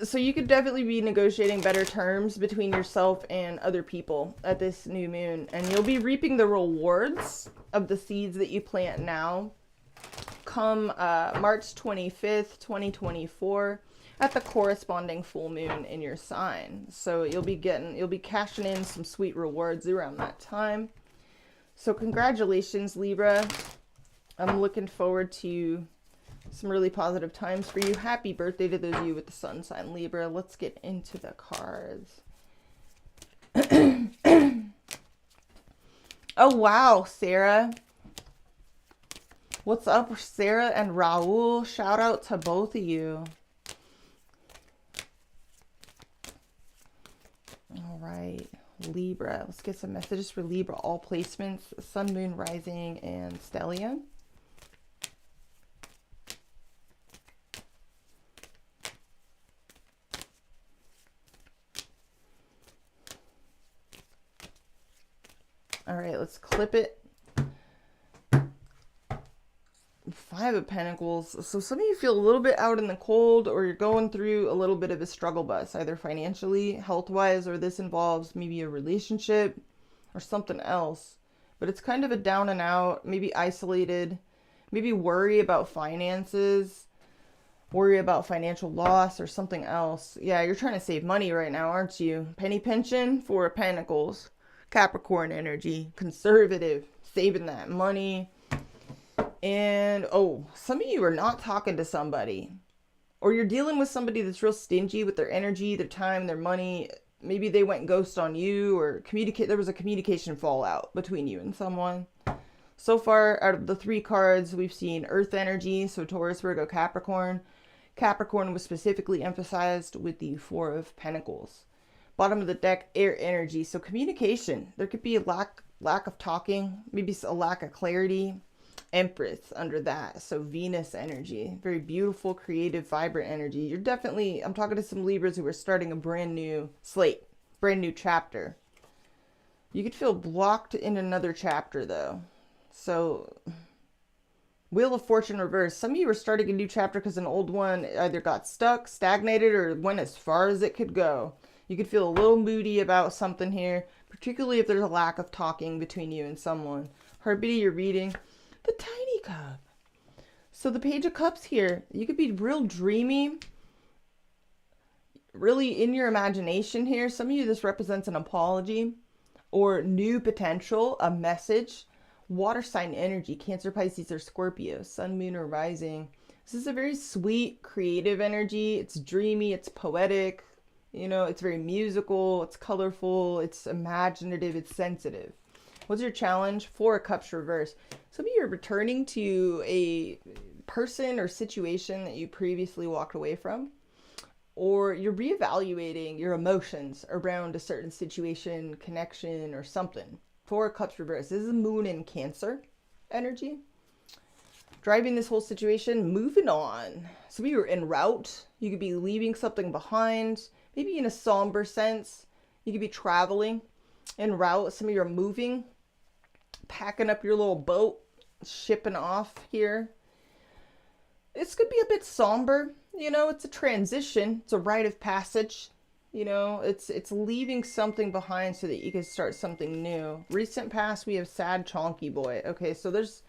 So you could definitely be negotiating better terms between yourself and other people at this new moon. And you'll be reaping the rewards of the seeds that you plant now come March 25th, 2024. At the corresponding full moon in your sign. So you'll be cashing in some sweet rewards around that time. So congratulations, Libra. I'm looking forward to some really positive times for you. Happy birthday to those of you with the sun sign Libra. Let's get into the cards. Oh, wow, Sarah. What's up, Sarah and Raul? Shout out to both of you. right, Libra. Let's get some messages for Libra. All placements, Sun, Moon, Rising, and Stellium. All right, let's clip it. Five of Pentacles. So some of you feel a little bit out in the cold, or you're going through a little bit of a struggle bus, either financially, health-wise, or this involves maybe a relationship or something else. But it's kind of a down and out, maybe isolated, maybe worry about finances, worry about financial loss or something else. Yeah, you're trying to save money right now, aren't you? Penny pinching, Four of Pentacles. Capricorn energy, conservative, saving that money. And oh, some of you are not talking to somebody, or you're dealing with somebody that's real stingy with their energy, their time, their money. Maybe they went ghost on you, or there was a communication fallout between you and someone. So far, out of the three cards, we've seen Earth energy, so Taurus, Virgo, Capricorn. Capricorn was specifically emphasized with the Four of Pentacles. Bottom of the deck, air energy. So communication. There could be a lack of talking, maybe a lack of clarity. Empress under that. So Venus energy. Very beautiful, creative, vibrant energy. You're definitely, I'm talking to some Libras who are starting a brand new slate, brand new chapter. You could feel blocked in another chapter though. So Wheel of Fortune reverse. Some of you are starting a new chapter because an old one either got stuck, stagnated, or went as far as it could go. You could feel a little moody about something here, particularly if there's a lack of talking between you and someone. Heartbeat, you're reading the Tiny Cup. So the Page of Cups here, you could be real dreamy, really in your imagination here. Some of you, this represents an apology or new potential, a message. Water sign energy, Cancer, Pisces, or Scorpio, Sun, Moon, or Rising. This is a very sweet, creative energy. It's dreamy, it's poetic. You know, it's very musical, it's colorful, it's imaginative, it's sensitive. What's your challenge? Four of Cups reverse. Some of you are returning to a person or situation that you previously walked away from, or you're reevaluating your emotions around a certain situation, connection, or something. Four of Cups reverse. This is Moon in Cancer energy. Driving this whole situation, moving on. Some of you are en route. You could be leaving something behind. Maybe in a somber sense, you could be traveling en route. Some of you are moving, packing up your little boat, shipping off here. This could be a bit somber. You know, it's a transition. It's a rite of passage. You know, it's leaving something behind so that you can start something new. Recent past, we have Sad Chonky Boy. Okay, so there's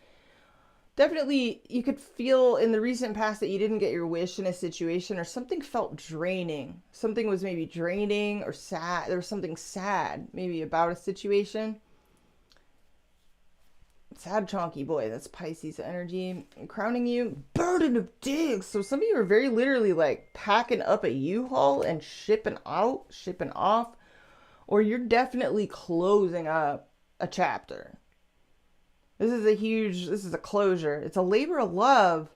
definitely, you could feel in the recent past that you didn't get your wish in a situation, or something felt draining. Something was maybe draining or sad. There was something sad maybe about a situation. Sad Chonky Boy, that's Pisces energy. Crowning you, burden of digs. So some of you are very literally like packing up a U-Haul and shipping out, shipping off, or you're definitely closing up a chapter. This is a closure. It's a labor of love,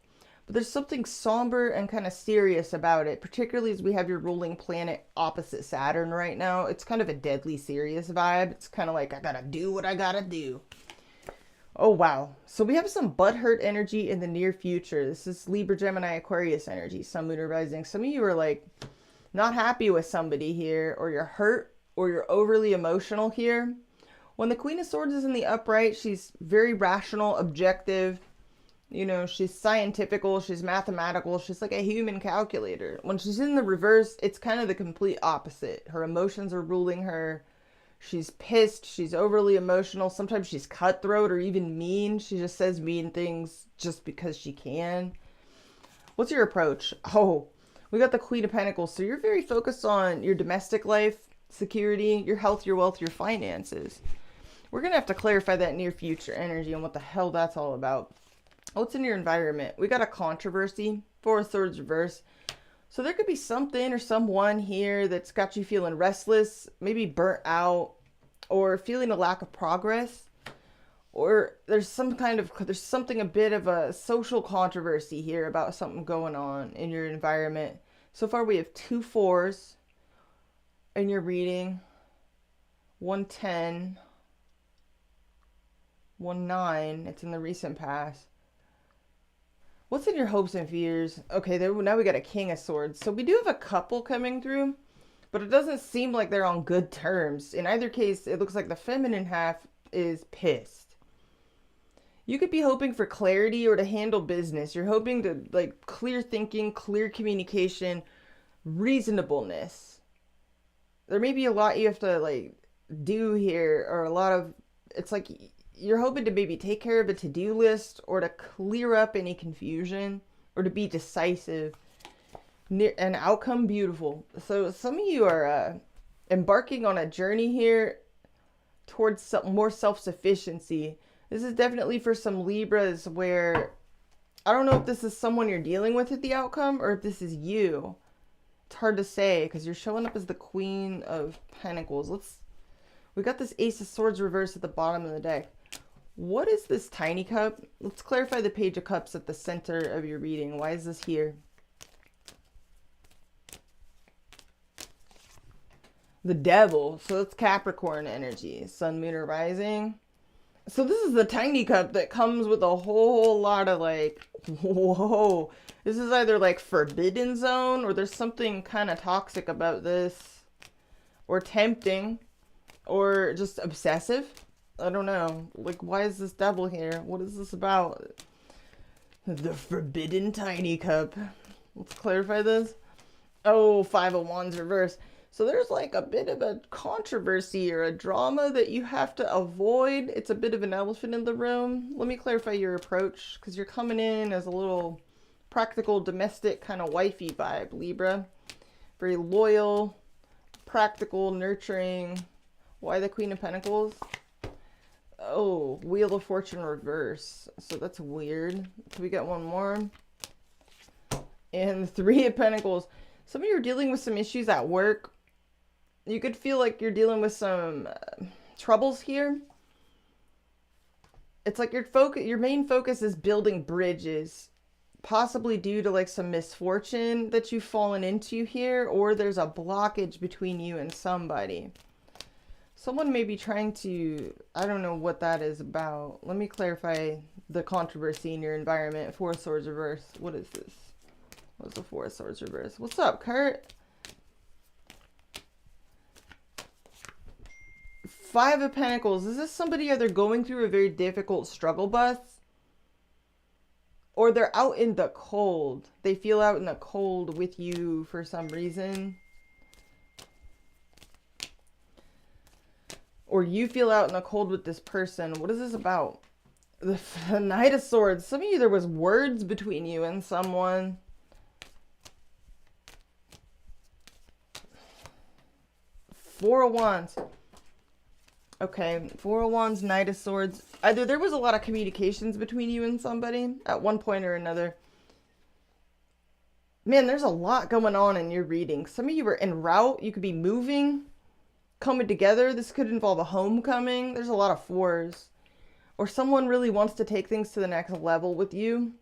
but there's something somber and kind of serious about it, particularly as we have your ruling planet opposite Saturn right now. It's kind of a deadly serious vibe. It's kind of like, I gotta do what I gotta do. Oh, wow. So we have some butthurt energy in the near future. This is Libra, Gemini, Aquarius energy, Sun, Moon, or Rising. Some of you are like not happy with somebody here, or you're hurt, or you're overly emotional here. When the Queen of Swords is in the upright, she's very rational, objective. You know, she's scientifical, she's mathematical, she's like a human calculator. When she's in the reverse, it's kind of the complete opposite. Her emotions are ruling her. She's pissed, she's overly emotional. Sometimes she's cutthroat or even mean. She just says mean things just because she can. What's your approach? Oh, we got the Queen of Pentacles. So you're very focused on your domestic life, security, your health, your wealth, your finances. We're going to have to clarify that near future energy and what the hell that's all about. What's in your environment? We got a controversy, Four of Swords reverse. So there could be something or someone here that's got you feeling restless, maybe burnt out, or feeling a lack of progress. Or there's something a bit of a social controversy here about something going on in your environment. So far we have 2 4s in your reading. 110, 19. It's in the recent past. What's in your hopes and fears? Okay, now we got a King of Swords. So we do have a couple coming through, but it doesn't seem like they're on good terms. In either case, it looks like the feminine half is pissed. You could be hoping for clarity or to handle business. You're hoping to, like, clear thinking, clear communication, reasonableness. There may be a lot you have to, like, do here, or a lot of, it's like you're hoping to maybe take care of a to-do list, or to clear up any confusion, or to be decisive. An outcome beautiful. So some of you are embarking on a journey here towards some more self-sufficiency. This is definitely for some Libras where I don't know if this is someone you're dealing with at the outcome or if this is you. It's hard to say because you're showing up as the Queen of Pentacles. We got this Ace of Swords reversed at the bottom of the deck. What is this tiny cup? Let's clarify the Page of Cups at the center of your reading. Why is this here? The Devil. So it's Capricorn energy. Sun, Moon, or Rising. So this is the tiny cup that comes with a whole lot of like, whoa. This is either like forbidden zone or there's something kind of toxic about this. Or tempting. Or just obsessive. I don't know. Like, why is this devil here? What is this about? The forbidden tiny cup. Let's clarify this. Oh, Five of Wands reverse. So there's like a bit of a controversy or a drama that you have to avoid. It's a bit of an elephant in the room. Let me clarify your approach because you're coming in as a little practical, domestic kind of wifey vibe, Libra. Very loyal, practical, nurturing. Why the Queen of Pentacles? Oh, Wheel of Fortune reverse. So that's weird. So we got one more. And Three of Pentacles. Some of you are dealing with some issues at work. You could feel like you're dealing with some troubles here. It's like your main focus is building bridges, possibly due to like some misfortune that you've fallen into here, or there's a blockage between you and somebody. Someone may be trying to, I don't know what that is about. Let me clarify the controversy in your environment. Four of Swords reverse. What is this? What's the Four of Swords reverse? What's up, Kurt? Five of Pentacles. Is this somebody either going through a very difficult struggle bus? Or they're out in the cold. They feel out in the cold with you for some reason. Or you feel out in the cold with this person. What is this about? The Knight of Swords. Some of you, there was words between you and someone. Four of Wands. Okay, Four of Wands, Knight of Swords. Either there was a lot of communications between you and somebody at one point or another. Man, there's a lot going on in your reading. Some of you were en route. You could be moving, coming together. This could involve a homecoming. There's a lot of fours. Or someone really wants to take things to the next level with you.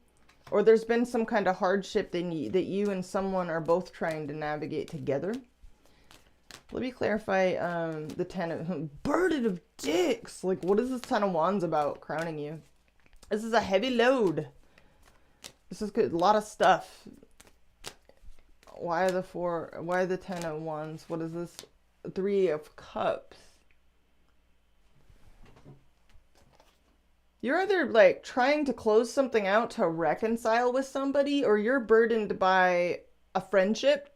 Or there's been some kind of hardship that you and someone are both trying to navigate together. Let me clarify the Ten of... Burden of Dicks! Like, what is this Ten of Wands about crowning you? This is a heavy load. This is good. A lot of stuff. Why the Ten of Wands? What is this? Three of Cups. You're either, like, trying to close something out to reconcile with somebody, or you're burdened by a friendship,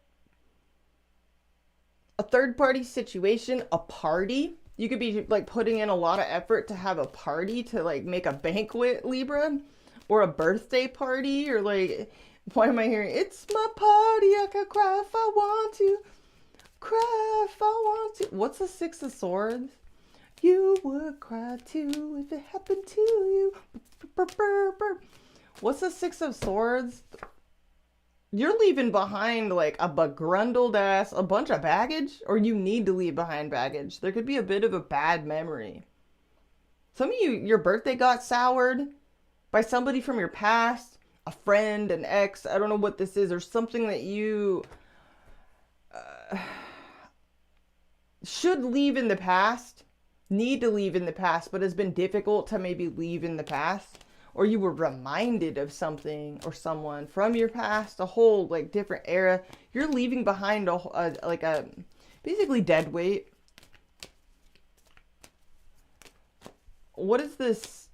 a third-party situation, a party. You could be, like, putting in a lot of effort to have a party, to, like, make a banquet, Libra, or a birthday party, or, like, why am I hearing, it's my party, I can cry if I want to, cry if I want to. What's the Six of Swords? You would cry too if it happened to you. What's the Six of Swords? You're leaving behind like a begrundled ass, a bunch of baggage, or you need to leave behind baggage. There could be a bit of a bad memory. Some of you, your birthday got soured by somebody from your past, a friend, an ex, I don't know what this is, or something that you should leave in the past. need to leave in the past, but has been difficult to maybe leave in the past. Or you were reminded of something or someone from your past, a whole like different era. You're leaving behind a basically dead weight. What is this?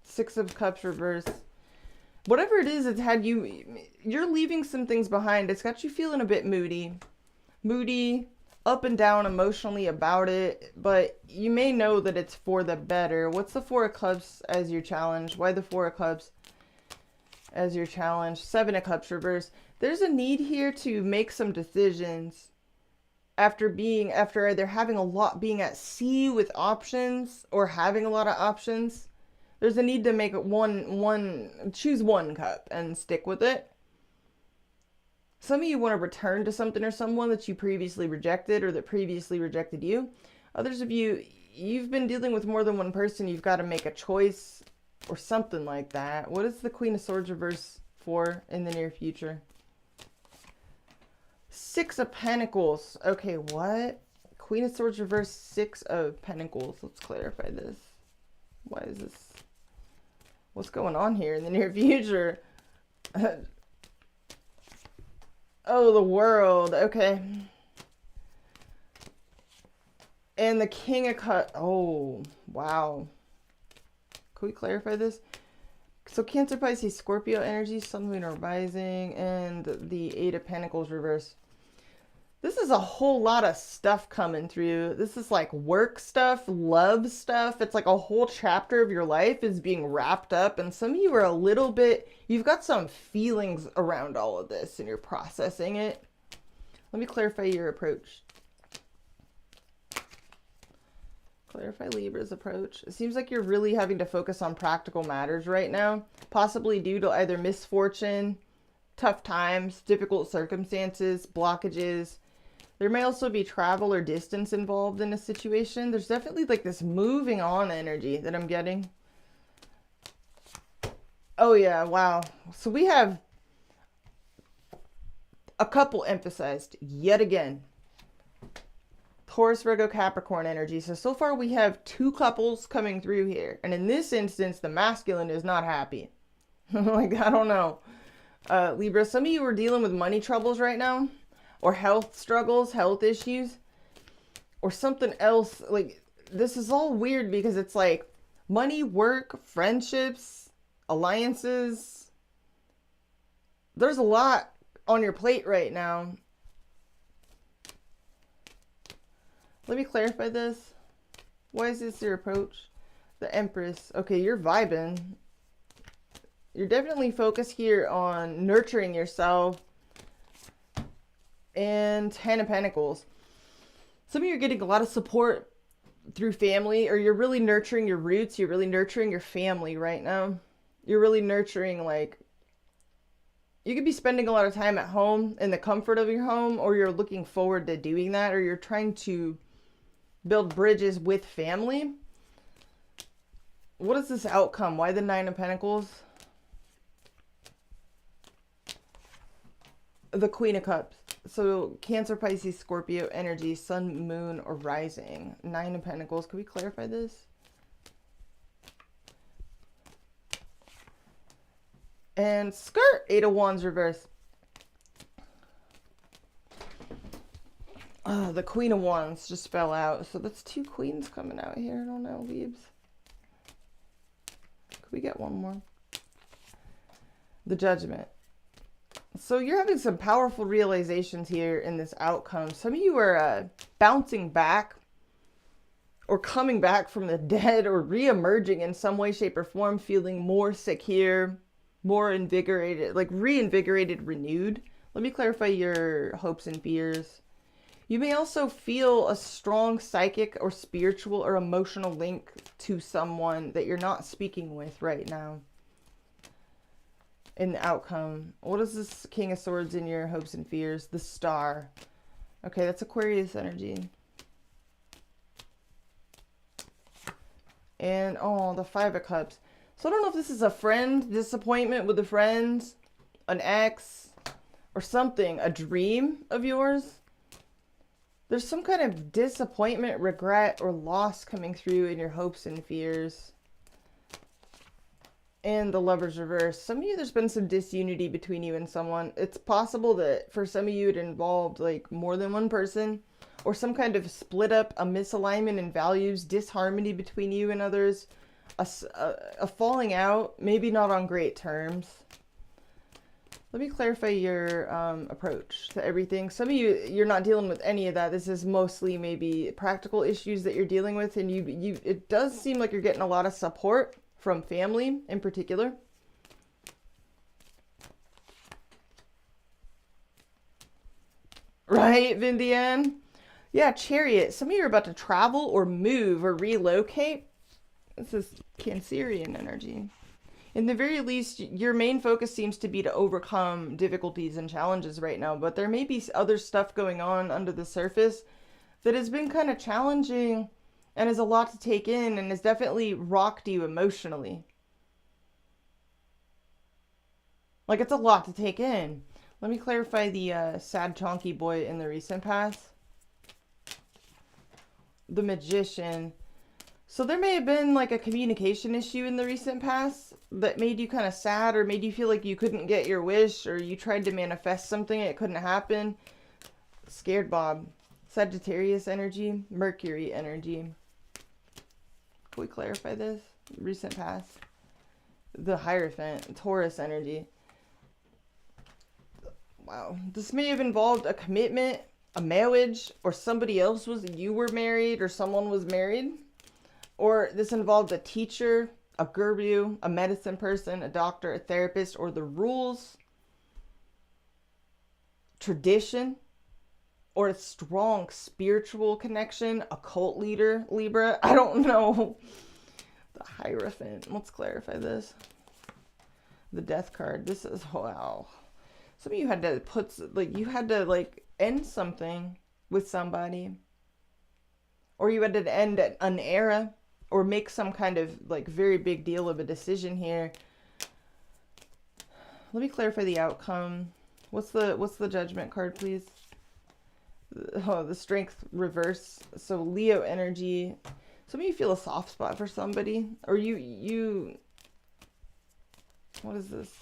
Six of Cups reverse. Whatever it is, it's had you, you're leaving some things behind. It's got you feeling a bit moody, up and down emotionally about it, but you may know that it's for the better. What's the Four of Cups as your challenge? Why the Four of Cups as your challenge? Seven of Cups reverse. There's a need here to make some decisions after either having a lot, being at sea with options or having a lot of options. There's a need to make choose one cup and stick with it. Some of you want to return to something or someone that you previously rejected or that previously rejected you. Others of you, you've been dealing with more than one person. You've got to make a choice or something like that. What is the Queen of Swords reverse for in the near future? Six of Pentacles. Okay, what? Queen of Swords reverse, Six of Pentacles. Let's clarify this. Why is this? What's going on here in the near future? Oh, the World. Okay. And the King of Cups. Oh, wow. Can we clarify this? So Cancer, Pisces, Scorpio energy, Sun, Moon, or Rising, and the Eight of Pentacles reverse. This is a whole lot of stuff coming through. This is like work stuff, love stuff. It's like a whole chapter of your life is being wrapped up. And some of you are a little bit, you've got some feelings around all of this and you're processing it. Let me clarify your approach. Clarify Libra's approach. It seems like you're really having to focus on practical matters right now, possibly due to either misfortune, tough times, difficult circumstances, blockages. There may also be travel or distance involved in a situation. There's definitely like this moving on energy that I'm getting. Oh yeah, wow. So we have a couple emphasized yet again. Taurus, Virgo, Capricorn energy. So far we have two couples coming through here. And in this instance, the masculine is not happy. Like, I don't know. Libra, some of you are dealing with money troubles right now, or health struggles, health issues, or something else. Like, this is all weird because it's like money, work, friendships, alliances. There's a lot on your plate right now. Let me clarify this. Why is this your approach? The Empress. Okay, you're vibing. You're definitely focused here on nurturing yourself. And Ten of Pentacles. Some of you are getting a lot of support through family, or you're really nurturing your roots. You're really nurturing your family right now. You're really nurturing, like, you could be spending a lot of time at home in the comfort of your home, or you're looking forward to doing that, or you're trying to build bridges with family. What is this outcome? Why the Nine of Pentacles? The Queen of Cups. So Cancer, Pisces, Scorpio energy, Sun, Moon, or Rising. Nine of Pentacles. Can we clarify this? And skirt. Eight of Wands reverse. The Queen of Wands just fell out. So that's two queens coming out here. I don't know, Leaves. Could we get one more? The Judgment. So you're having some powerful realizations here in this outcome. Some of you are bouncing back or coming back from the dead or re-emerging in some way, shape, or form, feeling more secure, more invigorated, like reinvigorated, renewed. Let me clarify your hopes and fears. You may also feel a strong psychic or spiritual or emotional link to someone that you're not speaking with right now. In the outcome, what is this King of Swords in your hopes and fears? The Star. Okay, that's Aquarius energy. And oh, the Five of Cups. So I don't know if this is a friend, disappointment with a friend, an ex, or something, a dream of yours. There's some kind of disappointment, regret, or loss coming through in your hopes and fears. And the Lover's reverse. Some of you, there's been some disunity between you and someone. It's possible that for some of you it involved like more than one person, or some kind of split up, a misalignment in values, disharmony between you and others, a falling out, maybe not on great terms. Let me clarify your approach to everything. Some of you, you're not dealing with any of that. This is mostly maybe practical issues that you're dealing with, and it does seem like you're getting a lot of support from family in particular. Right, Vindian? Yeah, Chariot. Some of you are about to travel or move or relocate. This is Cancerian energy. In the very least, your main focus seems to be to overcome difficulties and challenges right now, but there may be other stuff going on under the surface that has been kind of challenging and is a lot to take in and has definitely rocked you emotionally. Like, it's a lot to take in. Let me clarify the sad chonky boy in the recent past. The Magician. So there may have been like a communication issue in the recent past that made you kind of sad, or made you feel like you couldn't get your wish, or you tried to manifest something and it couldn't happen. Scared Bob. Sagittarius energy. Mercury energy. Can we clarify this? Recent past. The Hierophant. Taurus energy. Wow. This may have involved a commitment, a marriage, or somebody else you were married, or someone was married. Or this involved a teacher, a guru, a medicine person, a doctor, a therapist, or the rules, tradition, or a strong spiritual connection, a cult leader, Libra. I don't know. The Hierophant. Let's clarify this. The Death card. This is, wow. Some of you had to end something with somebody. Or you had to end an era. Or make some kind of like very big deal of a decision here. Let me clarify the outcome. What's the Judgment card, please? Oh, the Strength reverse. So Leo energy. Some of you feel a soft spot for somebody, or you. What is this?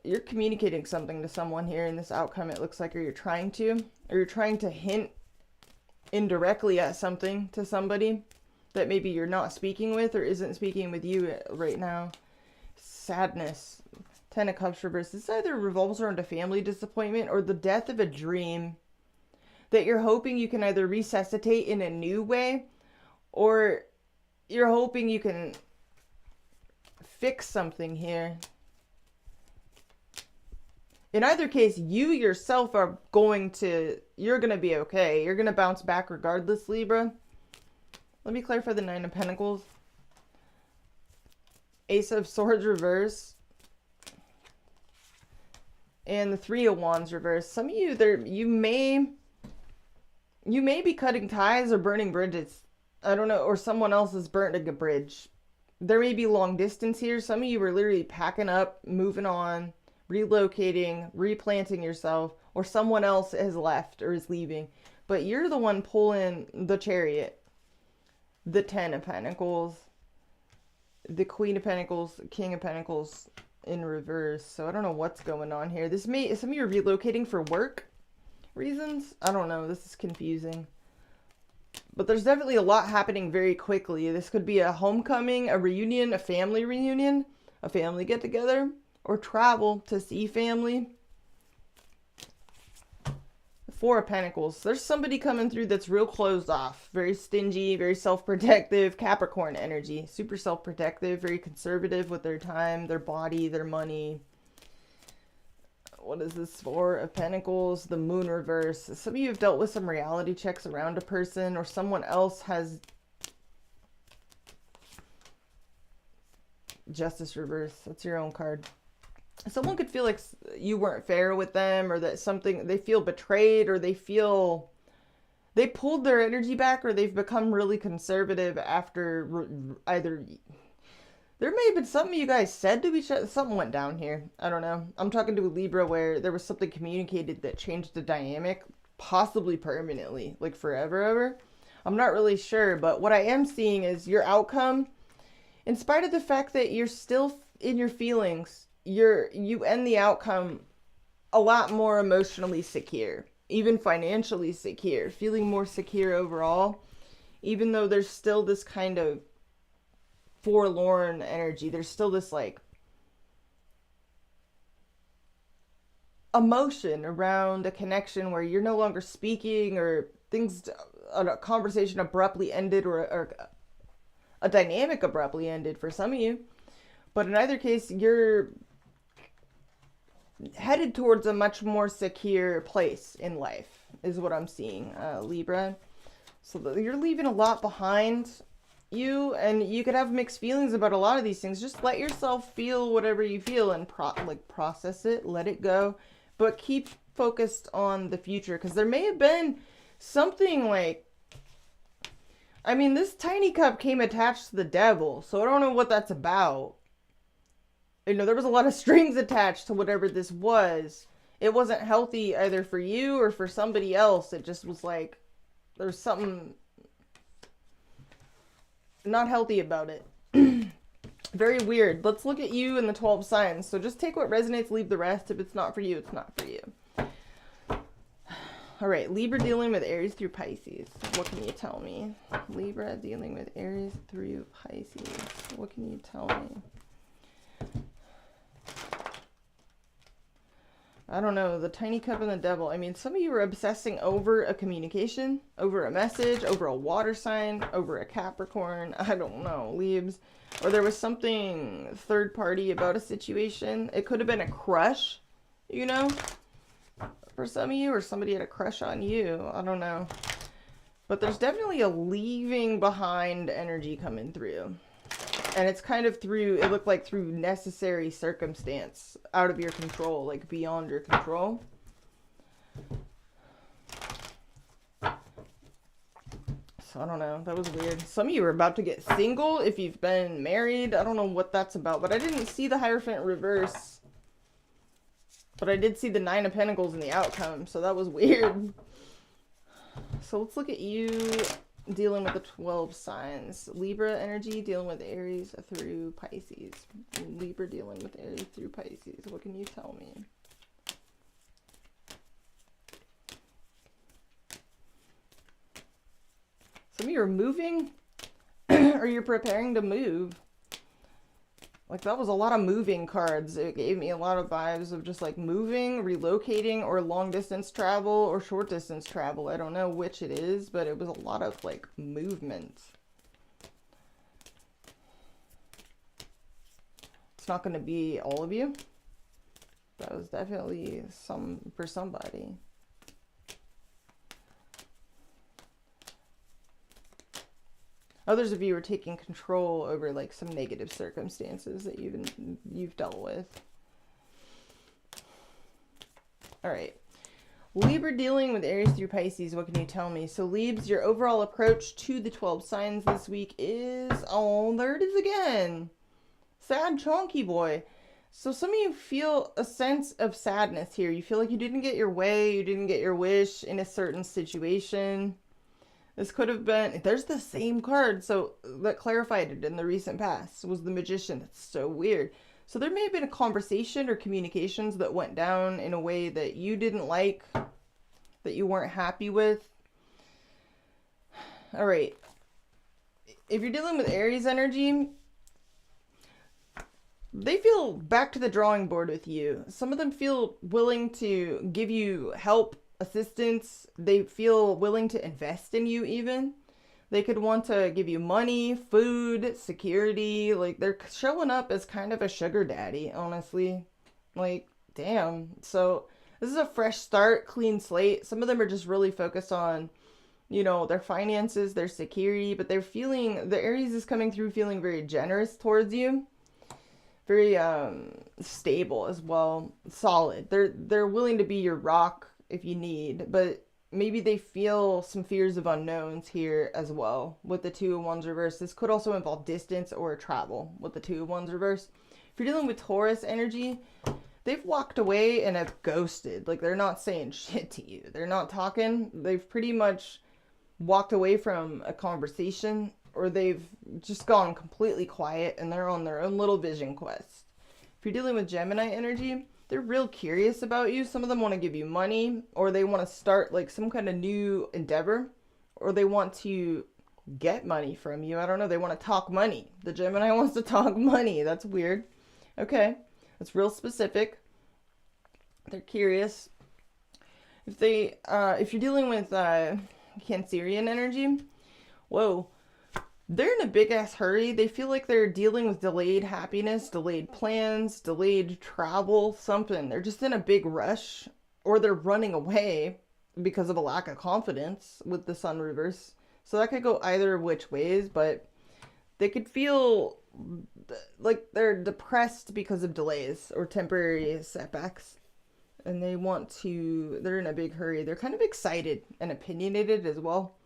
You're communicating something to someone here in this outcome. It looks like, or you're trying to hint indirectly at something to somebody that maybe you're not speaking with or isn't speaking with you right now. Sadness. Ten of Cups reverse. This either revolves around a family disappointment or the death of a dream that you're hoping you can either resuscitate in a new way, or you're hoping you can fix something here. In either case, you yourself are you're going to be okay. You're going to bounce back regardless, Libra. Let me clarify the Nine of Pentacles. Ace of Swords reverse. And the Three of Wands reverse. Some of you, you may be cutting ties or burning bridges. I don't know. Or someone else has burnt a bridge. There may be long distance here. Some of you are literally packing up, moving on, relocating, replanting yourself. Or someone else has left or is leaving. But you're the one pulling the Chariot. The Ten of Pentacles, the Queen of Pentacles, King of Pentacles in reverse. So I don't know what's going on here. Some of you are relocating for work reasons. I don't know. This is confusing. But there's definitely a lot happening very quickly. This could be a homecoming, a reunion, a family reunion, a family get together, or travel to see family. Four of Pentacles. There's somebody coming through that's real closed off. Very stingy, very self-protective. Capricorn energy. Super self-protective, very conservative with their time, their body, their money. What is this? Four of Pentacles. The Moon reverse. Some of you have dealt with some reality checks around a person, or someone else has Justice reverse. That's your own card. Someone could feel like you weren't fair with them, or that they feel betrayed, or they feel they pulled their energy back, or they've become really conservative after either. There may have been something you guys said to each other. Something went down here. I don't know. I'm talking to a Libra where there was something communicated that changed the dynamic, possibly permanently, like forever ever. I'm not really sure, but what I am seeing is your outcome, in spite of the fact that you're still in your feelings, you end the outcome a lot more emotionally secure, even financially secure, feeling more secure overall, even though there's still this kind of forlorn energy. There's still this like emotion around a connection where you're no longer speaking, or things, a conversation abruptly ended, or a dynamic abruptly ended for some of you. But in either case, you're headed towards a much more secure place in life, is what I'm seeing, Libra. So you're leaving a lot behind you, and you could have mixed feelings about a lot of these things. Just let yourself feel whatever you feel and process it, let it go, but keep focused on the future, because there may have been something like, I mean, this tiny cup came attached to the devil, so I don't know what that's about. You know, there was a lot of strings attached to whatever this was. It wasn't healthy either for you or for somebody else. It just was like, there's something not healthy about it. Very weird. Let's look at you and the 12 signs. So just take what resonates, leave the rest. If it's not for you, it's not for you. All right, Libra dealing with Aries through Pisces. What can you tell me? Libra dealing with Aries through Pisces. What can you tell me? I don't know, the tiny cup and the devil. I mean, some of you are obsessing over a communication, over a message, over a water sign, over a Capricorn. I don't know, Libs. Or there was something third party about a situation. It could have been a crush, you know, for some of you, or somebody had a crush on you. I don't know. But there's definitely a leaving behind energy coming through. And it's kind of through, it looked like through necessary circumstance, out of your control, like beyond your control. So I don't know, that was weird. Some of you are about to get single if you've been married. I don't know what that's about, but I didn't see the Hierophant reverse. But I did see the 9 of Pentacles in the outcome, so that was weird. So let's look at you dealing with the 12 signs. Libra energy dealing with Aries through Pisces. Libra dealing with Aries through Pisces. What can you tell me? Some of you are moving or you're preparing to move. Like, that was a lot of moving cards. It gave me a lot of vibes of just like moving, relocating, or long distance travel or short distance travel. I don't know which it is, but it was a lot of like movement. It's not going to be all of you. That was definitely for somebody. Others of you are taking control over like some negative circumstances that you've dealt with. All right. Libra dealing with Aries through Pisces. What can you tell me? So Libs, your overall approach to the 12 signs this week is, oh, there it is again. Sad chonky boy. So some of you feel a sense of sadness here. You feel like you didn't get your way, you didn't get your wish in a certain situation. This could have been, there's the same card, so that clarified it in the recent past, was the Magician. That's so weird. So there may have been a conversation or communications that went down in a way that you didn't like, that you weren't happy with. All right. If you're dealing with Aries energy, they feel back to the drawing board with you. Some of them feel willing to give you help, assistance. They feel willing to invest in you even. They could want to give you money, food, security. Like, they're showing up as kind of a sugar daddy, honestly. Like, damn. So this is a fresh start, clean slate. Some of them are just really focused on, you know, their finances, their security, but they're feeling, the Aries is coming through feeling very generous towards you. Very stable as well. Solid. They're willing to be your rock if you need, but maybe they feel some fears of unknowns here as well with the 2 of Wands reverse. This could also involve distance or travel with the 2 of Wands reverse. If you're dealing with Taurus energy, they've walked away and have ghosted. Like, they're not saying shit to you. They're not talking. They've pretty much walked away from a conversation, or they've just gone completely quiet and they're on their own little vision quest. If you're dealing with Gemini energy, they're real curious about you. Some of them want to give you money, or they want to start like some kind of new endeavor, or they want to get money from you. I don't know. They want to talk money. The Gemini wants to talk money. That's weird. Okay. That's real specific. They're curious. If you're dealing with Cancerian energy, whoa, they're in a big ass hurry. They feel like they're dealing with delayed happiness, delayed plans, delayed travel, something. They're just in a big rush, or they're running away because of a lack of confidence with the sun reverse. So that could go either which ways, but they could feel like they're depressed because of delays or temporary setbacks. And they're in a big hurry. They're kind of excited and opinionated as well.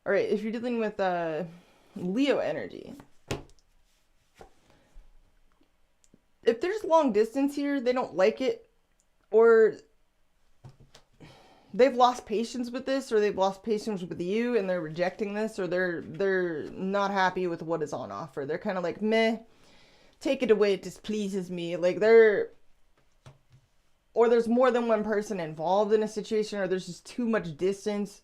All right, if you're dealing with Leo energy, if there's long distance here, they don't like it, or they've lost patience with this, or they've lost patience with you and they're rejecting this, or they're not happy with what is on offer. They're kind of like, meh, take it away, it displeases me. Like or there's more than one person involved in a situation, or there's just too much distance,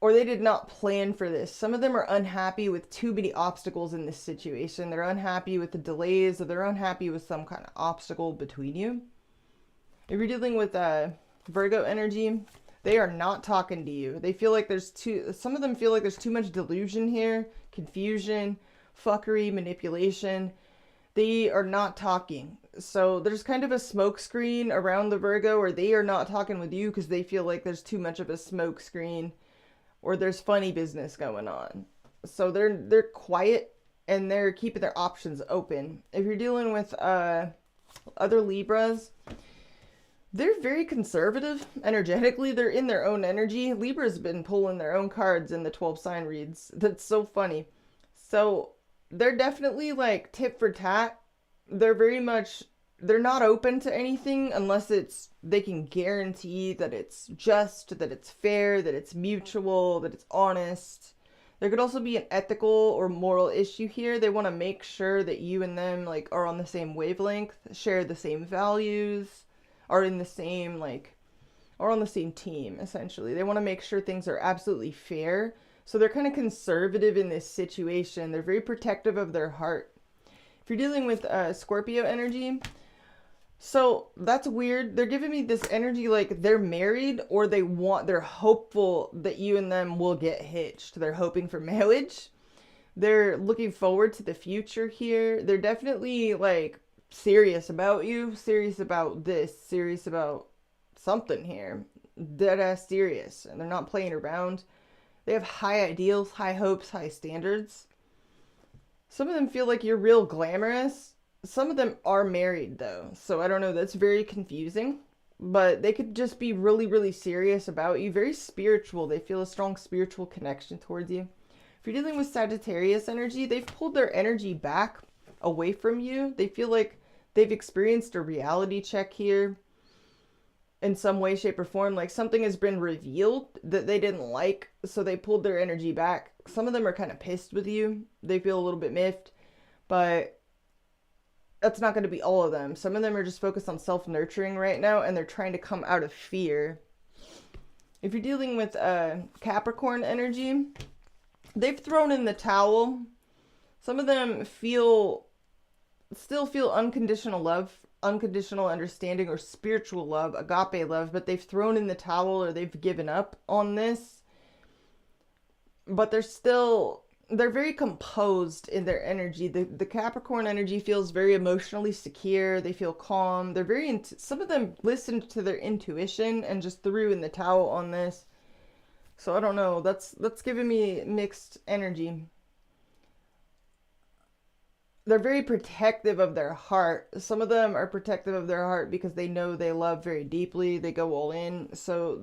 or they did not plan for this. Some of them are unhappy with too many obstacles in this situation. They're unhappy with the delays, or they're unhappy with some kind of obstacle between you. If you're dealing with Virgo energy, they are not talking to you. They feel like some of them feel like there's too much delusion here, confusion, fuckery, manipulation. They are not talking. So there's kind of a smoke screen around the Virgo, or they are not talking with you because they feel like there's too much of a smoke screen, or there's funny business going on. So they're quiet and they're keeping their options open. If you're dealing with other Libras, they're very conservative energetically. They're in their own energy. Libra's been pulling their own cards in the 12 sign reads. That's so funny. So they're definitely like tit for tat. They're not open to anything unless they can guarantee that it's just, that it's fair, that it's mutual, that it's honest. There could also be an ethical or moral issue here. They want to make sure that you and them like are on the same wavelength, share the same values, are in the same are on the same team, essentially. They want to make sure things are absolutely fair. So they're kind of conservative in this situation. They're very protective of their heart. If you're dealing with Scorpio energy, so that's weird. They're giving me this energy like they're married, or they're hopeful that you and them will get hitched. They're hoping for marriage. They're looking forward to the future here. They're definitely like serious about you, serious about this, serious about something here. Dead ass serious. And they're not playing around. They have high ideals, high hopes, high standards. Some of them feel like you're real glamorous. Some of them are married though. So I don't know, that's very confusing. But they could just be really, really serious about you. Very spiritual. They feel a strong spiritual connection towards you. If you're dealing with Sagittarius energy, they've pulled their energy back away from you. They feel like they've experienced a reality check here in some way, shape, or form. Like something has been revealed that they didn't like, so they pulled their energy back. Some of them are kind of pissed with you. They feel a little bit miffed, but that's not going to be all of them. Some of them are just focused on self-nurturing right now, and they're trying to come out of fear. If you're dealing with Capricorn energy, they've thrown in the towel. Some of them still feel unconditional love, unconditional understanding, or spiritual love, agape love, but they've thrown in the towel, or they've given up on this. But they're very composed in their energy. The Capricorn energy feels very emotionally secure. They feel calm. They're some of them listened to their intuition and just threw in the towel on this. So I don't know. That's giving me mixed energy. They're very protective of their heart. Some of them are protective of their heart because they know they love very deeply. They go all in. So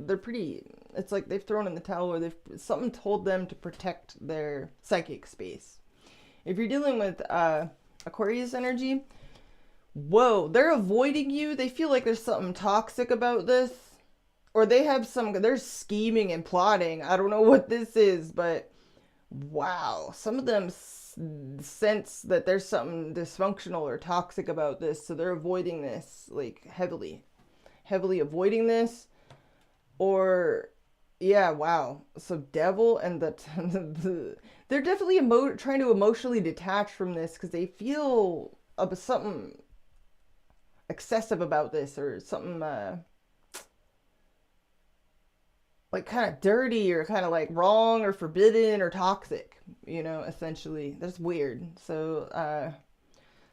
it's like they've thrown in the towel, or something told them to protect their psychic space. If you're dealing with Aquarius energy, whoa, they're avoiding you. They feel like there's something toxic about this. Or they're scheming and plotting. I don't know what this is, but wow. Some of them sense that there's something dysfunctional or toxic about this. So they're avoiding this, like heavily avoiding this. Or, yeah, wow. So devil and they're definitely trying to emotionally detach from this because they feel something excessive about this, or something like kind of dirty, or kind of like wrong or forbidden or toxic, essentially. That's weird. So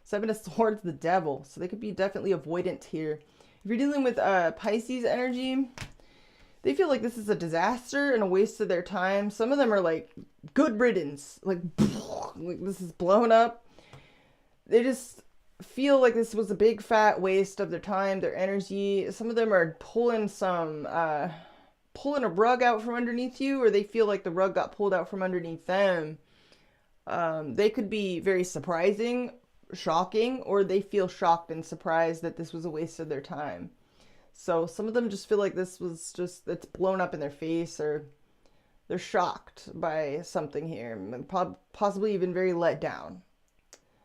Seven of Swords, the devil. So they could be definitely avoidant here. If you're dealing with Pisces energy, they feel like this is a disaster and a waste of their time. Some of them are like, good riddance. Like this is blown up. They just feel like this was a big fat waste of their time, their energy. Some of them are pulling a rug out from underneath you, or they feel like the rug got pulled out from underneath them. They could be very surprising, shocking, or they feel shocked and surprised that this was a waste of their time. So some of them just feel like this was just, it's blown up in their face, or they're shocked by something here, possibly even very let down.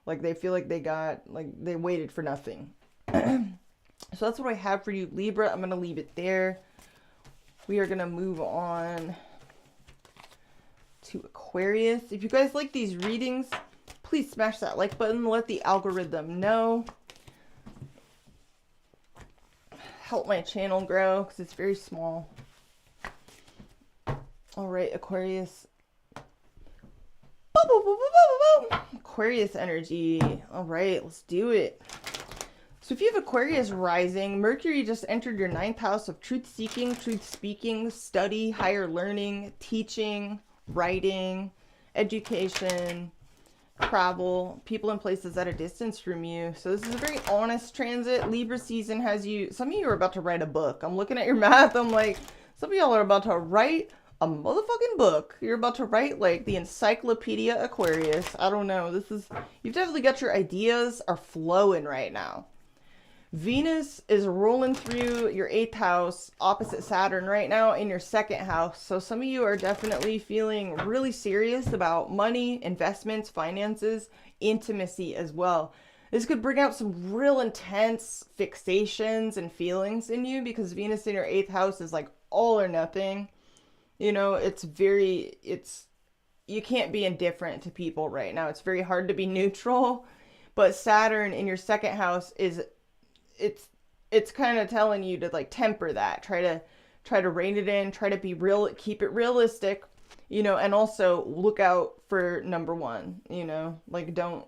Like they feel like they waited for nothing. So that's what I have for you, Libra. I'm going to leave it there. We are going to move on to Aquarius. If you guys like these readings, please smash that like button. Let the algorithm know. Help my channel grow because it's very small. All right, Aquarius. Aquarius energy. All right, let's do it. So if you have Aquarius rising, Mercury just entered your 9th house of truth seeking, truth speaking, study, higher learning, teaching, writing, education, travel, people and places at a distance from you. So this is a very honest transit. Libra season has you, some of you are about to write a book. I'm looking at your math. I'm like, some of y'all are about to write a motherfucking book. You're about to write like the Encyclopedia Aquarius. I don't know. You've definitely got your ideas are flowing right now. Venus is rolling through your 8th house opposite Saturn right now in your 2nd house. So some of you are definitely feeling really serious about money, investments, finances, intimacy as well. This could bring out some real intense fixations and feelings in you, because Venus in your 8th house is like all or nothing. You can't be indifferent to people right now. It's very hard to be neutral. But Saturn in your 2nd house it's kind of telling you to like temper that. Try to rein it in, try to be real, keep it realistic, and also look out for number one, like don't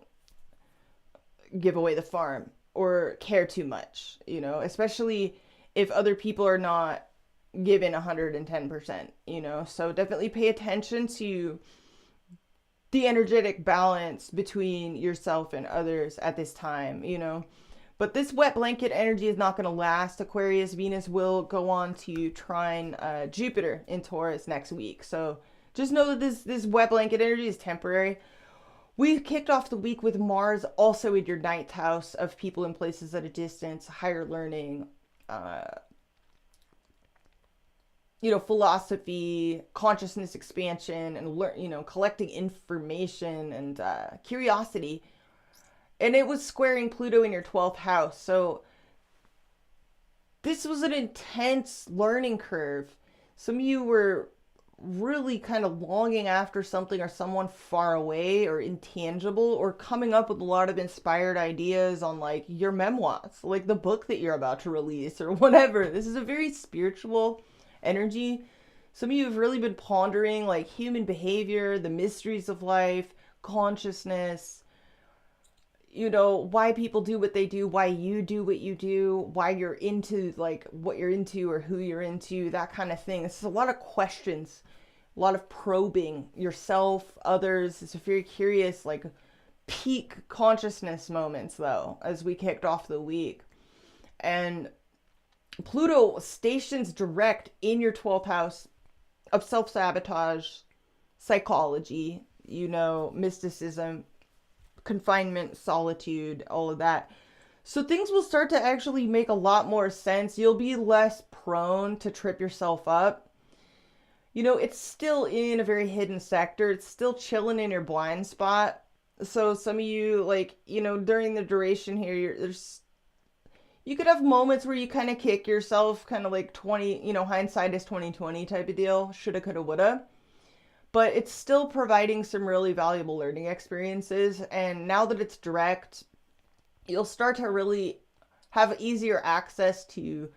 give away the farm or care too much, especially if other people are not given 110%, so definitely pay attention to the energetic balance between yourself and others at this time, But this wet blanket energy is not going to last, Aquarius. Venus will go on to trine Jupiter in Taurus next week. So just know that this wet blanket energy is temporary. We kicked off the week with Mars also in your 9th house of people and places at a distance, higher learning, philosophy, consciousness expansion, and collecting information and curiosity. And it was squaring Pluto in your 12th house. So this was an intense learning curve. Some of you were really kind of longing after something or someone far away or intangible, or coming up with a lot of inspired ideas on like your memoirs, like the book that you're about to release or whatever. This is a very spiritual energy. Some of you have really been pondering like human behavior, the mysteries of life, consciousness, why people do what they do, why you do what you do, why you're into like what you're into or who you're into, that kind of thing. This is a lot of questions, a lot of probing yourself, others. It's a very curious, like peak consciousness moments though, as we kicked off the week. And Pluto stations direct in your 12th house of self-sabotage, psychology, mysticism, confinement, solitude, all of that. So things will start to actually make a lot more sense. You'll be less prone to trip yourself up. You know, it's still in a very hidden sector. It's still chilling in your blind spot. So some of you, like, you know, during the duration here, there's you could have moments where you kind of kick yourself, kind of like 20, you know, hindsight is 2020 type of deal, shoulda, coulda, woulda. But it's still providing some really valuable learning experiences. And now that it's direct, you'll start to really have easier access to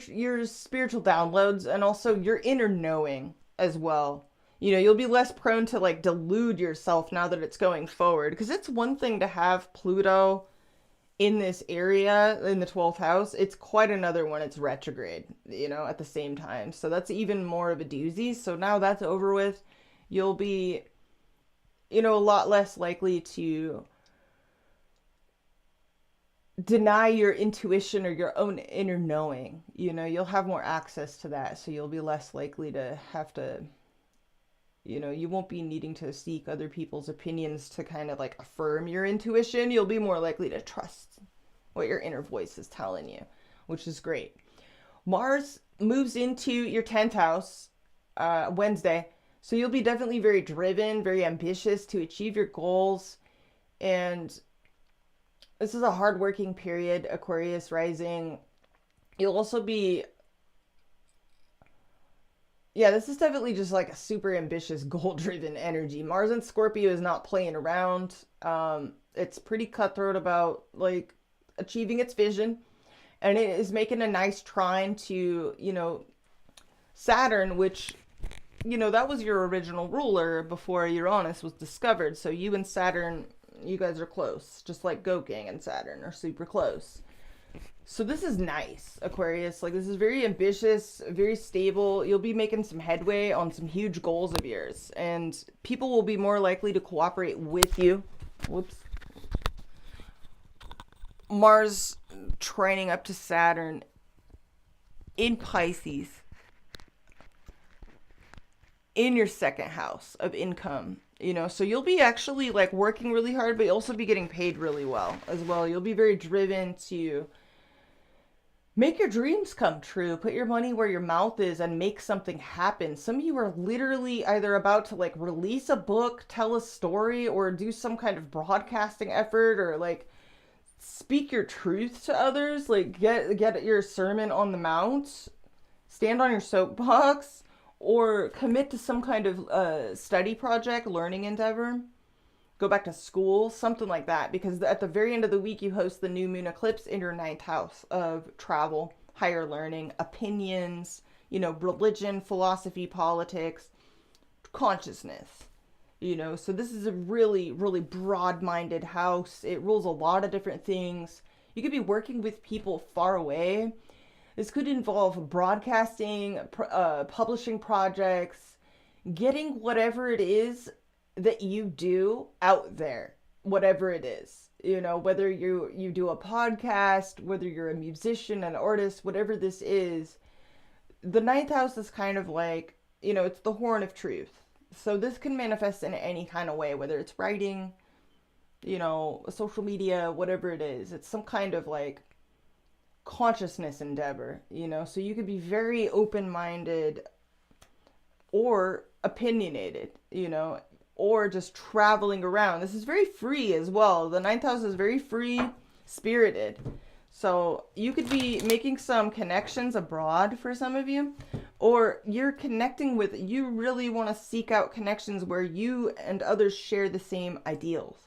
your spiritual downloads and also your inner knowing as well. You know, you'll be less prone to like delude yourself now that it's going forward, because it's one thing to have Pluto in this area in the 12th house. It's quite another when it's retrograde, you know, at the same time. So that's even more of a doozy. So now that's over with, you'll be, you know, a lot less likely to deny your intuition or your own inner knowing. You know, you'll have more access to that, so you'll be less likely to have to, you know, you won't be needing to seek other people's opinions to kind of like affirm your intuition. You'll be more likely to trust what your inner voice is telling you, which is great. Mars moves into your 10th house Wednesday, so you'll be definitely very driven, very ambitious to achieve your goals. And this is a hardworking period, Aquarius rising. You'll also be, yeah, this is definitely just like a super ambitious, goal-driven energy. Mars in Scorpio is not playing around. It's pretty cutthroat about like achieving its vision, and it is making a nice trine to, you know, Saturn, which, you know, that was your original ruler before Uranus was discovered. So you and Saturn, you guys are close, just like Gokang and Saturn are super close. So this is nice, Aquarius. Like, this is very ambitious, very stable. You'll be making some headway on some huge goals of yours, and people will be more likely to cooperate with you. Whoops. Mars trining up to Saturn in Pisces in your second house of income. You know, so you'll be actually like working really hard, but you'll also be getting paid really well as well. You'll be very driven to make your dreams come true, put your money where your mouth is, and make something happen. Some of you are literally either about to like release a book, tell a story, or do some kind of broadcasting effort, or like speak your truth to others, like get your sermon on the mount, stand on your soapbox, or commit to some kind of study project, learning endeavor, go back to school, something like that. Because at the very end of the week, you host the new moon eclipse in your 9th house of travel, higher learning, opinions, you know, religion, philosophy, politics, consciousness. You know, so this is a really, really broad-minded house. It rules a lot of different things. You could be working with people far away. This could involve broadcasting, publishing projects, getting whatever it is that you do out there, whatever it is. You know, whether you do a podcast, whether you're a musician, an artist, whatever this is, the 9th house is kind of like, you know, it's the horn of truth. So this can manifest in any kind of way, whether it's writing, you know, social media, whatever it is. It's some kind of like consciousness endeavor, you know. So you could be very open-minded or opinionated, you know, or just traveling around. This is very free as well. The 9th house is very free spirited. So you could be making some connections abroad for some of you, or you're connecting with, you really want to seek out connections where you and others share the same ideals.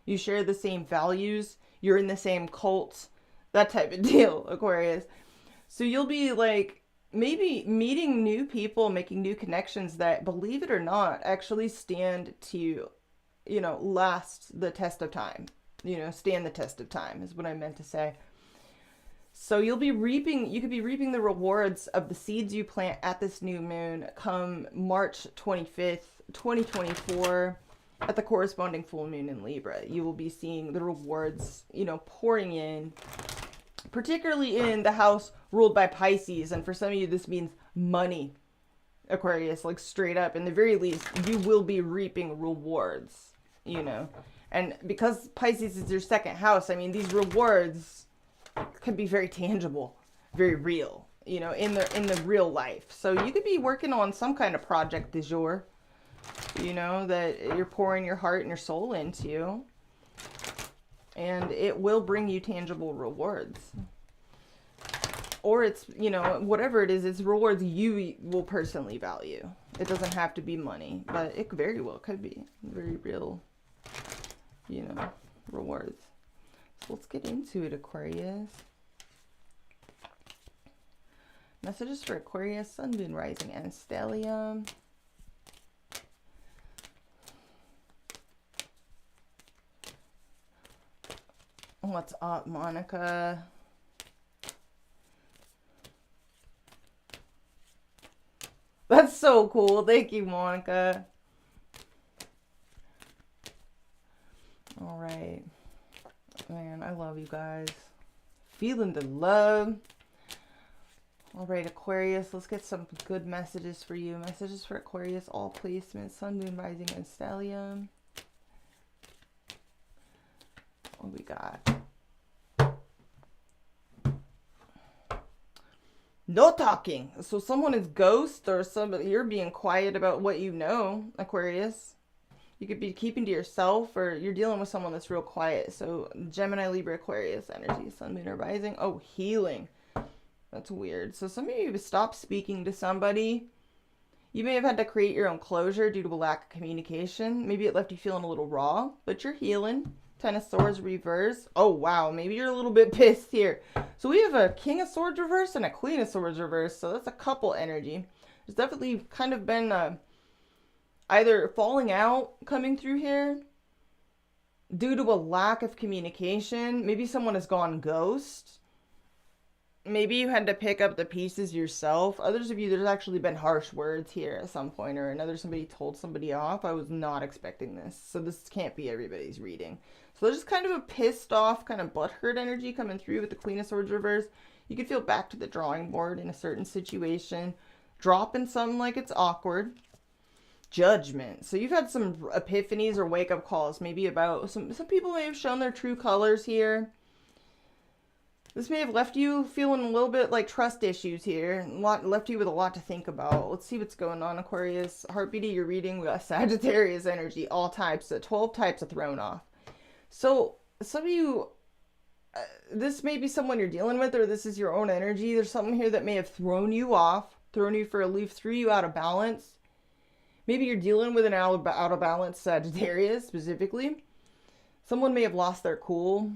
You share the same values. You're in the same cult, that type of deal, Aquarius. So you'll be like maybe meeting new people, making new connections that, believe it or not, actually stand to, you know, last the test of time. You know, stand the test of time is what I meant to say. So you could be reaping the rewards of the seeds you plant at this new moon come March 25th, 2024, at the corresponding full moon in Libra. You will be seeing the rewards, you know, pouring in, particularly in the house ruled by Pisces. And for some of you, this means money, Aquarius, like straight up. In the very least, you will be reaping rewards, you know. And because Pisces is your second house, I mean, these rewards can be very tangible, very real, you know, in the real life. So you could be working on some kind of project du jour, you know, that you're pouring your heart and your soul into. And it will bring you tangible rewards. Or it's, you know, whatever it is, it's rewards you will personally value. It doesn't have to be money, but it very well could be very real, you know, rewards. So let's get into it, Aquarius. Messages for Aquarius, Sun, Moon, Rising, and Stellium. What's up, Monica? That's so cool. Thank you, Monica. All right. Man, I love you guys. Feeling the love. All right, Aquarius, let's get some good messages for you. Messages for Aquarius, all placements, Sun, Moon, Rising, and Stellium. What we got? No talking. So someone is ghost, or somebody, you're being quiet about what you know, Aquarius. You could be keeping to yourself, or you're dealing with someone that's real quiet. So Gemini, Libra, Aquarius energy, Sun, Moon, or Rising. Oh, healing. That's weird. So some of you have stopped speaking to somebody. You may have had to create your own closure due to a lack of communication. Maybe it left you feeling a little raw, but you're healing. Ten of Swords reverse. Oh, wow. Maybe you're a little bit pissed here. So we have a King of Swords reverse and a Queen of Swords reverse. So that's a couple energy. There's definitely kind of been either falling out coming through here due to a lack of communication. Maybe someone has gone ghost. Maybe you had to pick up the pieces yourself. Others of you, there's actually been harsh words here at some point or another. Somebody told somebody off. I was not expecting this. So this can't be everybody's reading. So there's just kind of a pissed off, kind of butthurt energy coming through with the Queen of Swords reverse. You could feel back to the drawing board in a certain situation. Dropping something like it's awkward. Judgment. So you've had some epiphanies or wake-up calls. Maybe about some people may have shown their true colors here. This may have left you feeling a little bit like trust issues here. Left you with a lot to think about. Let's see what's going on, Aquarius. Heartbeat of your reading. We got Sagittarius energy. All types. 12 types are thrown off. So some of you, this may be someone you're dealing with, or this is your own energy. There's something here that may have thrown you off. Thrown you for a loop. Threw you out of balance. Maybe you're dealing with an out of balance Sagittarius specifically. Someone may have lost their cool.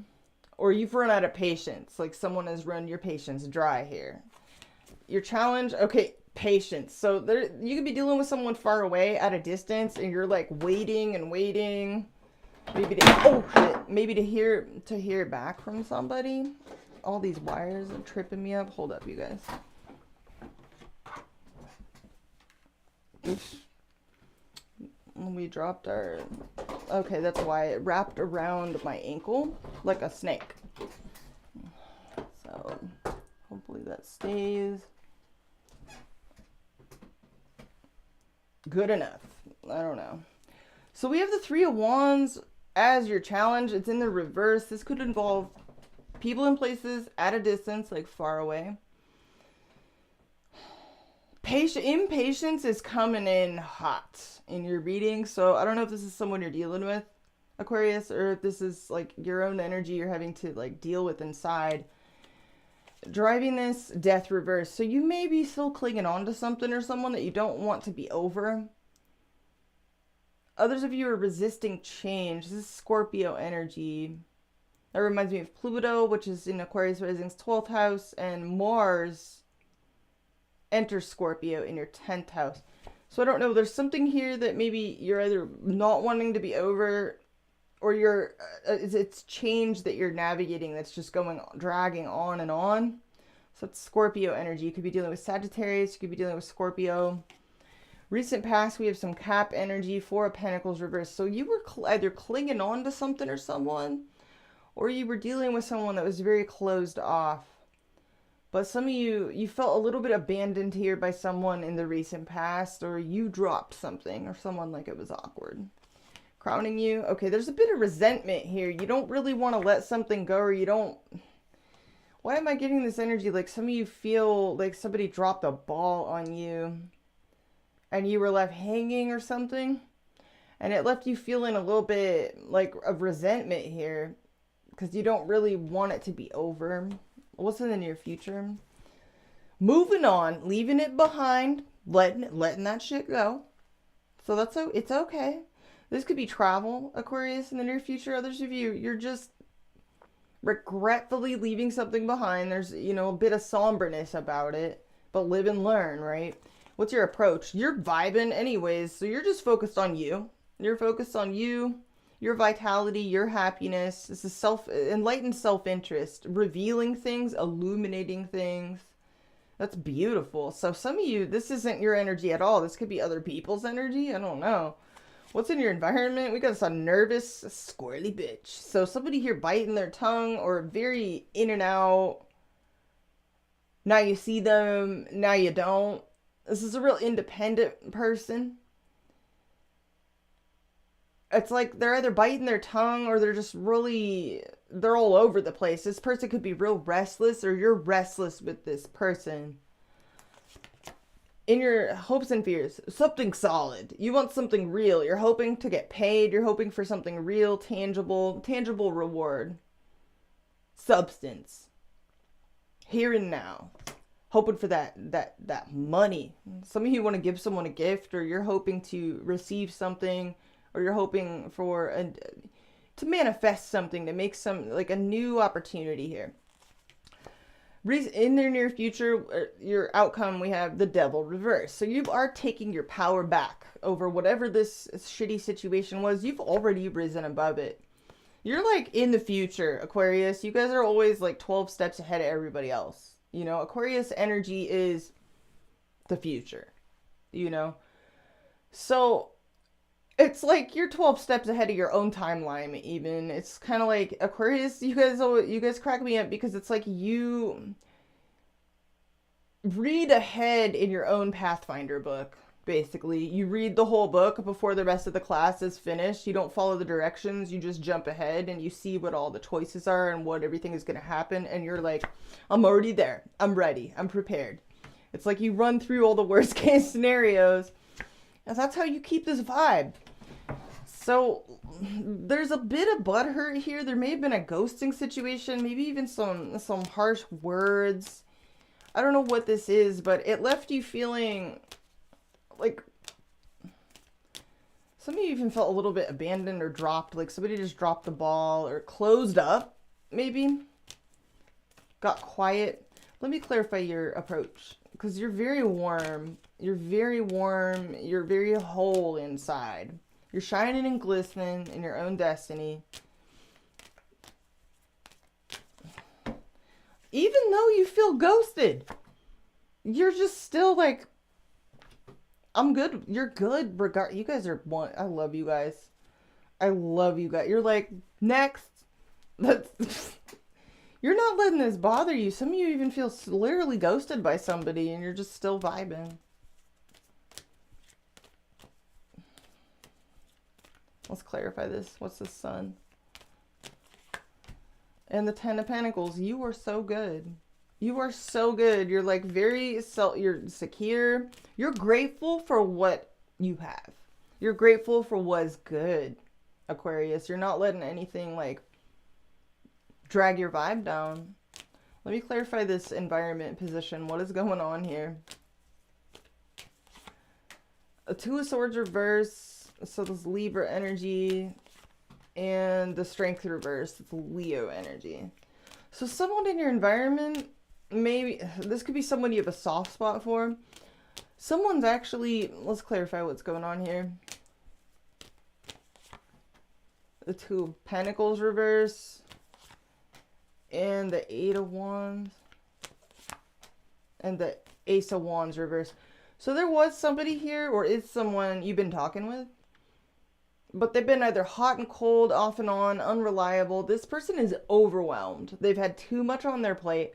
Or you've run out of patience. Like someone has run your patience dry here. Your challenge, okay, patience. So there, you could be dealing with someone far away at a distance, and you're like waiting and waiting. Maybe to hear back from somebody. All these wires are tripping me up. Hold up, you guys. Oops. We dropped our... Okay, that's why it wrapped around my ankle like a snake. So, hopefully that stays. Good enough. I don't know. So we have the Three of Wands as your challenge. It's in the reverse. This could involve people in places at a distance, like far away. Impatience is coming in hot in your reading. So I don't know if this is someone you're dealing with, Aquarius, or if this is like your own energy you're having to like deal with inside. Driving this death reverse. So you may be still clinging on to something or someone that you don't want to be over. Others of you are resisting change. This is Scorpio energy. That reminds me of Pluto, which is in Aquarius Rising's 12th house, and Mars enters Scorpio in your 10th house. So I don't know, there's something here that maybe you're either not wanting to be over, or you're it's change that you're navigating that's just dragging on and on. So it's Scorpio energy. You could be dealing with Sagittarius, you could be dealing with Scorpio. Recent past, we have some Cap energy, Four of Pentacles reverse. So you were either clinging on to something or someone, or you were dealing with someone that was very closed off. But some of you felt a little bit abandoned here by someone in the recent past, or you dropped something, or someone like it was awkward. crowning you. Okay, there's a bit of resentment here. You don't really want to let something go, or you don't... Why am I getting this energy? Like some of you feel like somebody dropped a ball on you and you were left hanging or something. And it left you feeling a little bit like of resentment here because you don't really want it to be over. What's in the near future? Moving on, leaving it behind, letting that shit go. So it's okay. This could be travel, Aquarius, in the near future. Others of you, you're just regretfully leaving something behind. There's, you know, a bit of somberness about it, but live and learn, right? What's your approach? You're vibing anyways, so you're just focused on you. You're focused on you, your vitality, your happiness. This is enlightened self-interest, revealing things, illuminating things. That's beautiful. So some of you, this isn't your energy at all. This could be other people's energy. I don't know. What's in your environment? We got a nervous, squirrely bitch. So somebody here biting their tongue or very in and out. Now you see them, now you don't. This is a real independent person. It's like they're either biting their tongue or they're just really, they're all over the place. This person could be real restless, or you're restless with this person. In your hopes and fears, something solid. You want something real. You're hoping to get paid. You're hoping for something real, tangible reward. Substance. Here and now. Hoping for that money. Some of you want to give someone a gift, or you're hoping to receive something, or you're hoping for to manifest something, to make some, like a new opportunity here. In their near future, your outcome, we have the devil reverse. So you are taking your power back over whatever this shitty situation was. You've already risen above it. You're like in the future, Aquarius. You guys are always like 12 steps ahead of everybody else. You know, Aquarius energy is the future, you know. So it's like you're 12 steps ahead of your own timeline even. It's kind of like Aquarius, you guys crack me up because it's like you read ahead in your own Pathfinder book, basically. You read the whole book before the rest of the class is finished. You don't follow the directions. You just jump ahead and you see what all the choices are and what everything is going to happen. And you're like, I'm already there. I'm ready. I'm prepared. It's like you run through all the worst case scenarios. And that's how you keep this vibe. So there's a bit of butthurt here. There may have been a ghosting situation, maybe even some harsh words. I don't know what this is, but it left you feeling like some of you even felt a little bit abandoned or dropped, like somebody just dropped the ball or closed up, maybe got quiet. Let me clarify your approach, because you're very warm. You're very warm. You're very whole inside. You're shining and glistening in your own destiny. Even though you feel ghosted, you're just still like, I'm good. You're good. You guys are one. I love you guys. I love you guys. You're like, next. You're not letting this bother you. Some of you even feel literally ghosted by somebody and you're just still vibing. Let's clarify this. What's the sun? And the Ten of Pentacles. You are so good. You are so good. You're like you're secure. You're grateful for what you have. You're grateful for what's good, Aquarius. You're not letting anything like drag your vibe down. Let me clarify this environment position. What is going on here? A Two of Swords reverse. So this Libra energy, and the Strength reverse. It's Leo energy. So someone in your environment, maybe this could be someone you have a soft spot for. Someone's actually, let's clarify what's going on here. The Two of Pentacles reverse, and the Eight of Wands, and the Ace of Wands reverse. So there was somebody here, or is someone you've been talking with, but they've been either hot and cold, off and on, unreliable. This person is overwhelmed. They've had too much on their plate.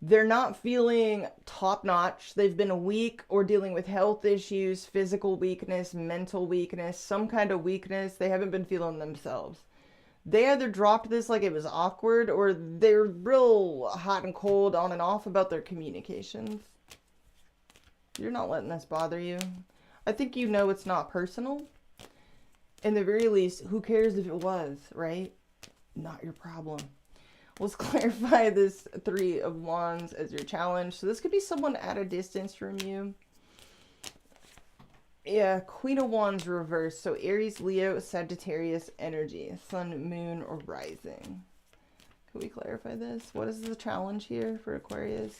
They're not feeling top notch. They've been weak or dealing with health issues, physical weakness, mental weakness, some kind of weakness. They haven't been feeling themselves. They either dropped this like it was awkward, or they're real hot and cold on and off about their communications. You're not letting this bother you. I think you know it's not personal. In the very least, who cares if it was, right? Not your problem. Let's clarify this Three of Wands as your challenge. So this could be someone at a distance from you. Yeah, Queen of Wands reverse. So Aries, Leo, Sagittarius energy. Sun, moon, or rising. Can we clarify this? What is the challenge here for Aquarius?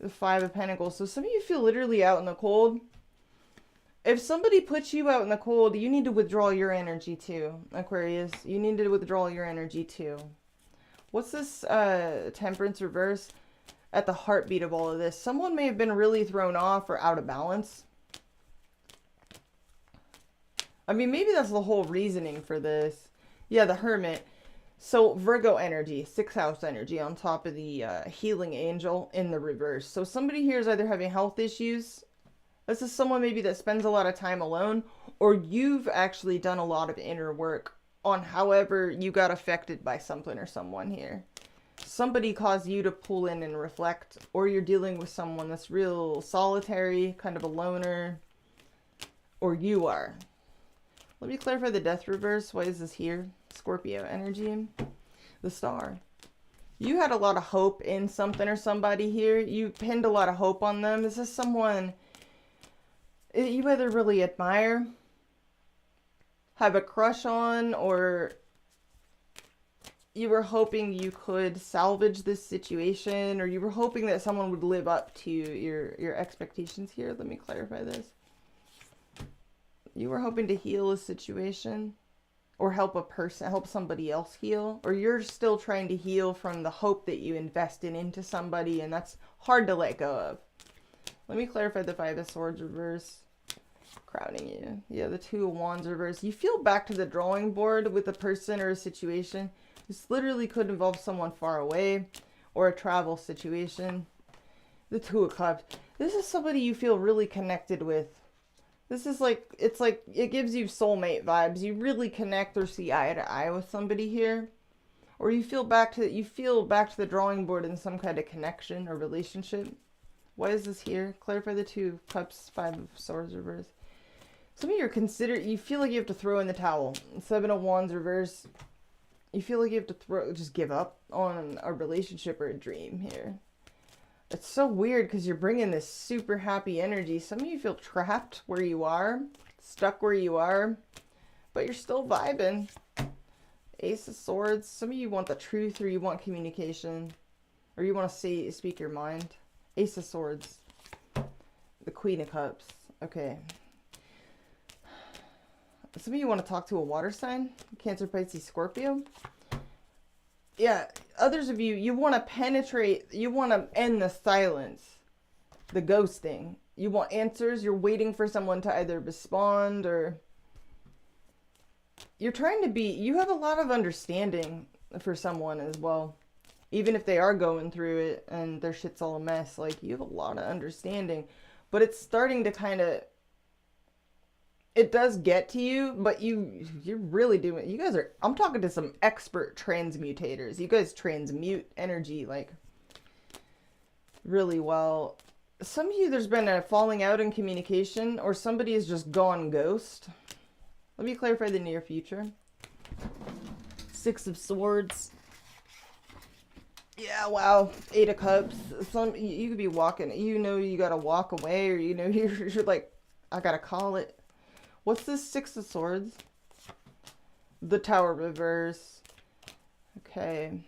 The Five of Pentacles. So some of you feel literally out in the cold. If somebody puts you out in the cold, you need to withdraw your energy too, Aquarius. You need to withdraw your energy too. What's this Temperance reverse? At the heartbeat of all of this, someone may have been really thrown off or out of balance. I mean, maybe that's the whole reasoning for this. Yeah, the Hermit. So Virgo energy, 6th house energy on top of the healing angel in the reverse. So somebody here is either having health issues. This is someone maybe that spends a lot of time alone, or you've actually done a lot of inner work on however you got affected by something or someone here. Somebody caused you to pull in and reflect, or you're dealing with someone that's real solitary, kind of a loner, or you are. Let me clarify the Death reverse. Why is this here? Scorpio energy. The Star. You had a lot of hope in something or somebody here. You pinned a lot of hope on them. This is someone you either really admire, have a crush on, or you were hoping you could salvage this situation, or you were hoping that someone would live up to your expectations here. Let me clarify this. You were hoping to heal a situation, or help a person, help somebody else heal, or you're still trying to heal from the hope that you invested into somebody, and that's hard to let go of. Let me clarify the Five of Swords reverse. Crowning you. Yeah, the Two of Wands reverse. You feel back to the drawing board with a person or a situation. This literally could involve someone far away or a travel situation. The Two of Cups. This is somebody you feel really connected with. This is like, it's like, it gives you soulmate vibes. You really connect or see eye to eye with somebody here. Or you feel back to the drawing board in some kind of connection or relationship. Why is this here? Clarify the Two of Cups, Five of Swords reverse. Some of you you feel like you have to throw in the towel. Seven of Wands reverse. You feel like you have to just give up on a relationship or a dream here. It's so weird because you're bringing this super happy energy. Some of you feel trapped where you are, stuck where you are, but you're still vibing. Ace of Swords. Some of you want the truth, or you want communication, or you want to speak your mind. Ace of Swords. The Queen of Cups. Okay. Some of you want to talk to a water sign. Cancer, Pisces, Scorpio. Yeah, others of you, you want to penetrate, you want to end the silence, the ghosting. You want answers. You're waiting for someone to either respond, or you're trying to be, you have a lot of understanding for someone as well. Even if they are going through it and their shit's all a mess, like, you have a lot of understanding. But it's starting to kind of, it does get to you, but you're really doing, you guys are, I'm talking to some expert transmutators. You guys transmute energy, like, really well. Some of you, there's been a falling out in communication, or somebody has just gone ghost. Let me clarify the near future. Six of Swords. Yeah, wow. Eight of Cups. You could be walking, you know, you gotta walk away, or you know, you're like, I gotta call it. What's this Six of Swords? The Tower reverse. Okay.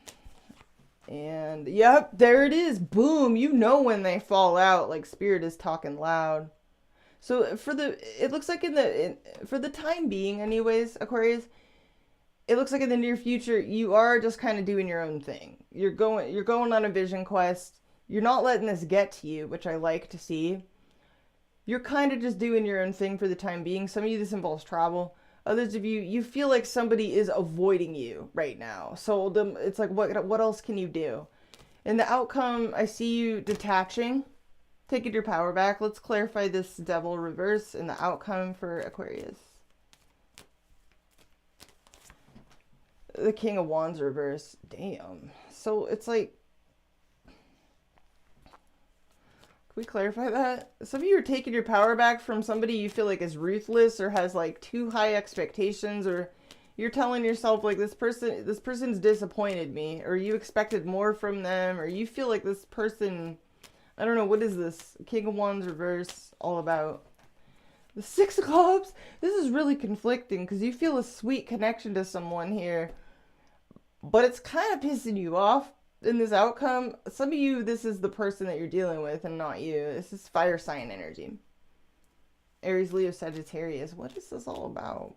And yep, there it is. Boom. You know when they fall out, like Spirit is talking loud. So it looks like for the time being anyways, Aquarius, it looks like in the near future, you are just kind of doing your own thing. You're going on a vision quest. You're not letting this get to you, which I like to see. You're kind of just doing your own thing for the time being. Some of you, this involves travel. Others of you, you feel like somebody is avoiding you right now. So it's like, what else can you do? In the outcome, I see you detaching, taking your power back. Let's clarify this Devil reverse in the outcome for Aquarius. The King of Wands reverse. Damn. So it's like, can we clarify that? Some of you are taking your power back from somebody you feel like is ruthless or has like too high expectations, or you're telling yourself like this person's disappointed me, or you expected more from them, or you feel like this person, I don't know, what is this King of Wands reverse all about? The Six of Clubs. This is really conflicting because you feel a sweet connection to someone here, but it's kind of pissing you off in this outcome. Some of you, this is the person that you're dealing with and not you. This is fire sign energy. Aries, Leo, Sagittarius. What is this all about?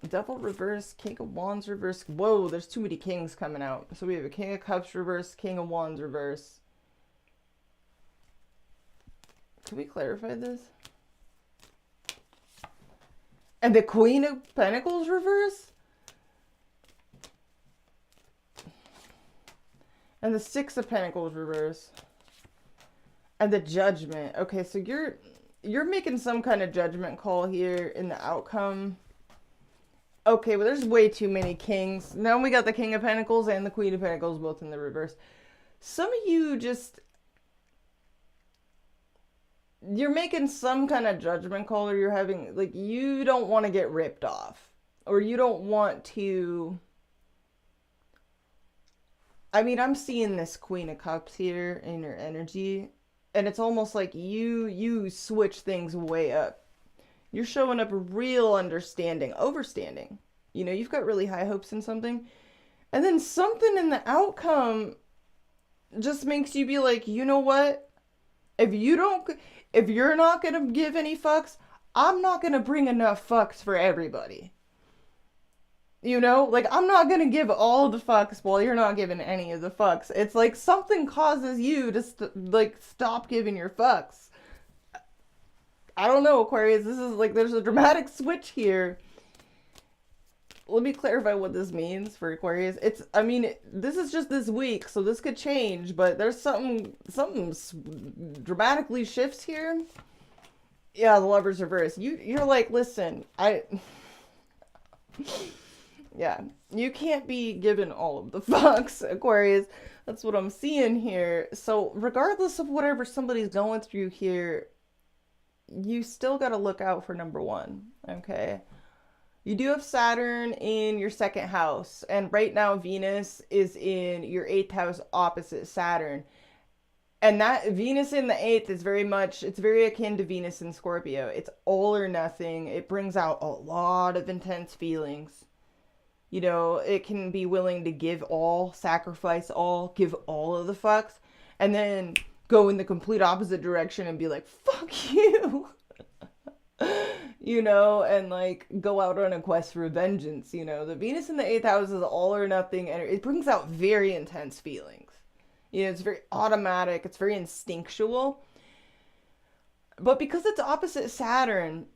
Devil reverse, King of Wands reverse. Whoa, there's too many kings coming out. So we have a King of Cups reverse, King of Wands reverse. Can we clarify this? And the Queen of Pentacles reverse? And the Six of Pentacles reverse. And the Judgment. Okay, so you're making some kind of judgment call here in the outcome. Okay, well, there's way too many kings. Now we got the King of Pentacles and the Queen of Pentacles both in the reverse. Some of you just, you're making some kind of judgment call, or you're having, like, you don't want to get ripped off. Or you don't want to, I mean, I'm seeing this Queen of Cups here in your energy, and it's almost like you switch things way up. You're showing up real understanding, overstanding. You know, you've got really high hopes in something, and then something in the outcome just makes you be like, you know what? If you're not gonna give any fucks, I'm not gonna bring enough fucks for everybody. You know, like, I'm not gonna give all the fucks while you're not giving any of the fucks. It's like something causes you to stop giving your fucks. I don't know, Aquarius. This is like, there's a dramatic switch here. Let me clarify what this means for Aquarius. I mean, this is just this week, so this could change, but there's something dramatically shifts here. Yeah, the Lover's reverse. You're like, listen, yeah, you can't be given all of the fucks, Aquarius. That's what I'm seeing here. So regardless of whatever somebody's going through here, you still got to look out for number one, okay? You do have Saturn in your second house, and right now Venus is in your 8th house opposite Saturn. And that Venus in the 8th is it's very akin to Venus in Scorpio. It's all or nothing. It brings out a lot of intense feelings. You know, it can be willing to give all, sacrifice all, give all of the fucks, and then go in the complete opposite direction and be like, fuck you. You know, and like go out on a quest for vengeance. You know, the Venus in the 8th house is all or nothing, and it brings out very intense feelings. You know, it's very automatic, it's very instinctual. But because it's opposite Saturn,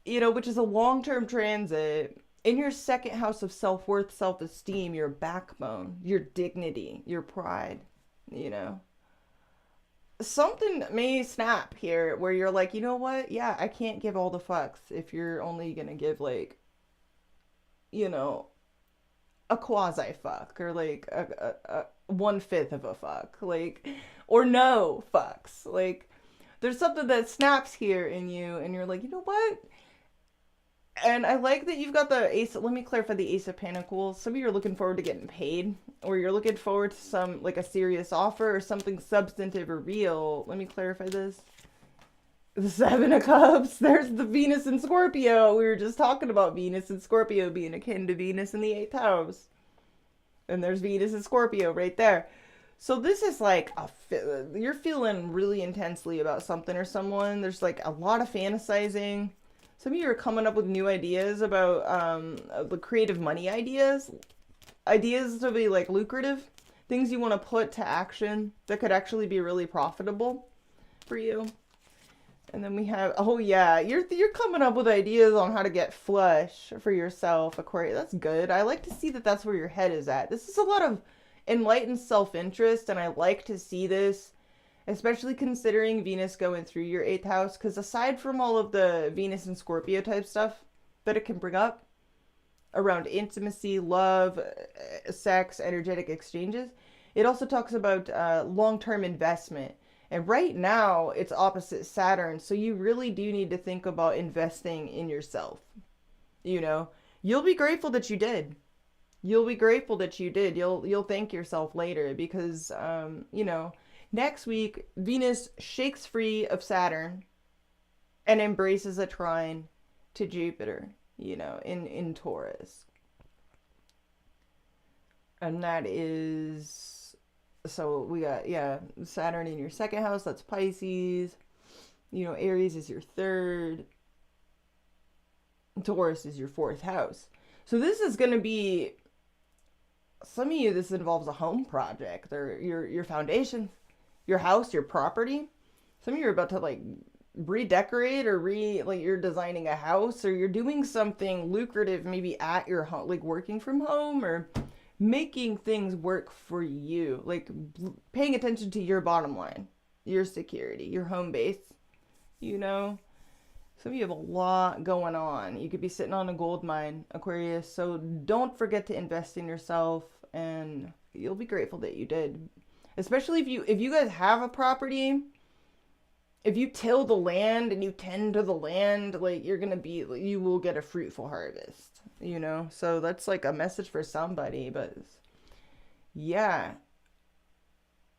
you know, which is a long-term transit, in your second house of self-worth, self-esteem, your backbone, your dignity, your pride, you know, something may snap here where you're like, you know what? Yeah, I can't give all the fucks if you're only going to give, like, you know, a quasi fuck, or like a 1/5 of a fuck, like, or no fucks. Like, there's something that snaps here in you, and you're like, you know what? And I like that you've got the Ace. Let me clarify the Ace of Pentacles. Some of you are looking forward to getting paid, or you're looking forward to some, like, a serious offer or something substantive or real. Let me clarify this. The Seven of Cups. There's the Venus in Scorpio. We were just talking about Venus and Scorpio being akin to Venus in the 8th house. And there's Venus in Scorpio right there. So this is like, you're feeling really intensely about something or someone. There's like a lot of fantasizing. Some of you are coming up with new ideas about the creative money ideas. Ideas to be like lucrative. Things you want to put to action that could actually be really profitable for you. And then we have, oh yeah, you're coming up with ideas on how to get flush for yourself, Aquarius. That's good. I like to see that that's where your head is at. This is a lot of enlightened self-interest, and I like to see this, especially considering Venus going through your 8th house, because aside from all of the Venus and Scorpio type stuff that it can bring up around intimacy, love, sex, energetic exchanges, it also talks about long-term investment. And right now, it's opposite Saturn, so you really do need to think about investing in yourself. You know, you'll be grateful that you did. You'll be grateful that you did. You'll thank yourself later because, you know, next week, Venus shakes free of Saturn and embraces a trine to Jupiter, you know, in Taurus. And that is, so we got, yeah, Saturn in your 2nd house, that's Pisces. You know, Aries is your 3rd. Taurus is your 4th house. So this is going to be, some of you, this involves a home project or your foundation, your house, your property. Some of you are about to like redecorate or like you're designing a house or you're doing something lucrative maybe at your home, like working from home or making things work for you, like paying attention to your bottom line, your security, your home base, you know. Some of you have a lot going on. You could be sitting on a gold mine, Aquarius. So don't forget to invest in yourself, and you'll be grateful that you did. Especially if you guys have a property, if you till the land and you tend to the land, like you will get a fruitful harvest, you know? So that's like a message for somebody, but yeah.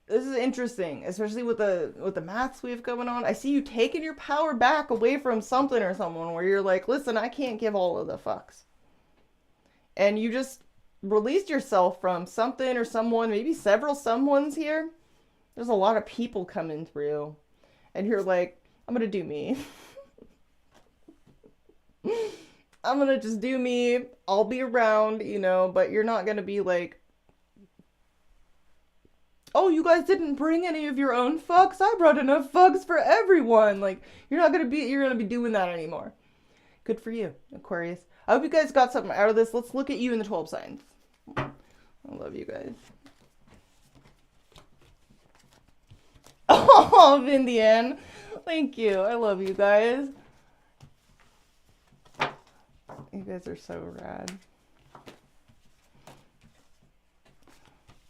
This is interesting, especially with the maths we have going on. I see you taking your power back away from something or someone where you're like, listen, I can't give all of the fucks. And you just released yourself from something or someone, maybe several someones here. There's a lot of people coming through. And you're like, I'm going to do me. I'm going to just do me. I'll be around, you know, but you're not going to be like, oh, you guys didn't bring any of your own fucks? I brought enough fucks for everyone. Like, you're going to be doing that anymore. Good for you, Aquarius. I hope you guys got something out of this. Let's look at you in the 12 signs. I love you guys. Oh, Vindian. Thank you. I love you guys. You guys are so rad.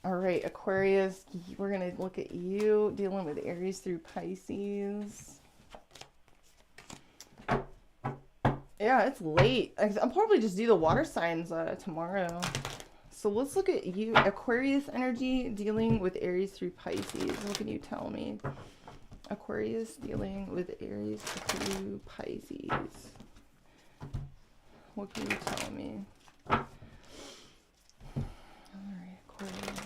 All right, Aquarius, we're going to look at you dealing with Aries through Pisces. Yeah, it's late. I'll probably just do the water signs tomorrow. So let's look at you, Aquarius energy dealing with Aries through Pisces. What can you tell me? Aquarius dealing with Aries through Pisces. What can you tell me? All right, Aquarius.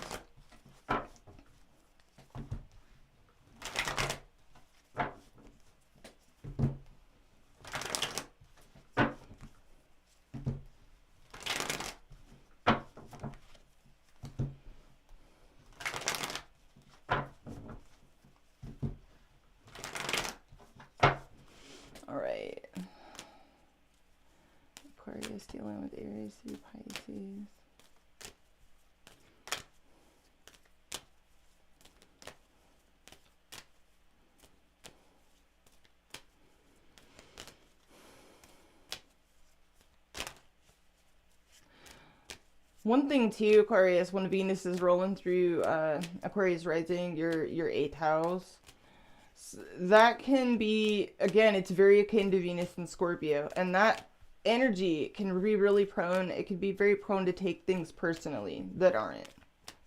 Aquarius dealing with Aries through Pisces. One thing too, Aquarius, when Venus is rolling through Aquarius rising, your 8th house, that can be, again, it's very akin to Venus and Scorpio, and that energy can be really prone, it can be very prone to take things personally that aren't,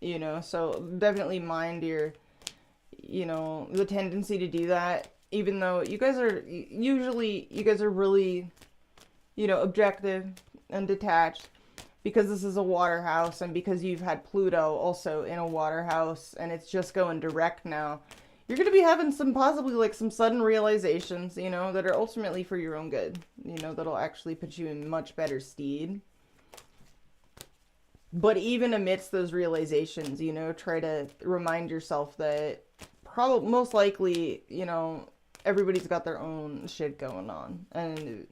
you know, so definitely mind your, you know, the tendency to do that, even though you guys are really, you know, objective and detached, because this is a water house and because you've had Pluto also in a water house and it's just going direct now. You're going to be having some possibly like some sudden realizations, you know, that are ultimately for your own good, you know, that'll actually put you in much better stead. But even amidst those realizations, you know, try to remind yourself that probably most likely, you know, everybody's got their own shit going on. And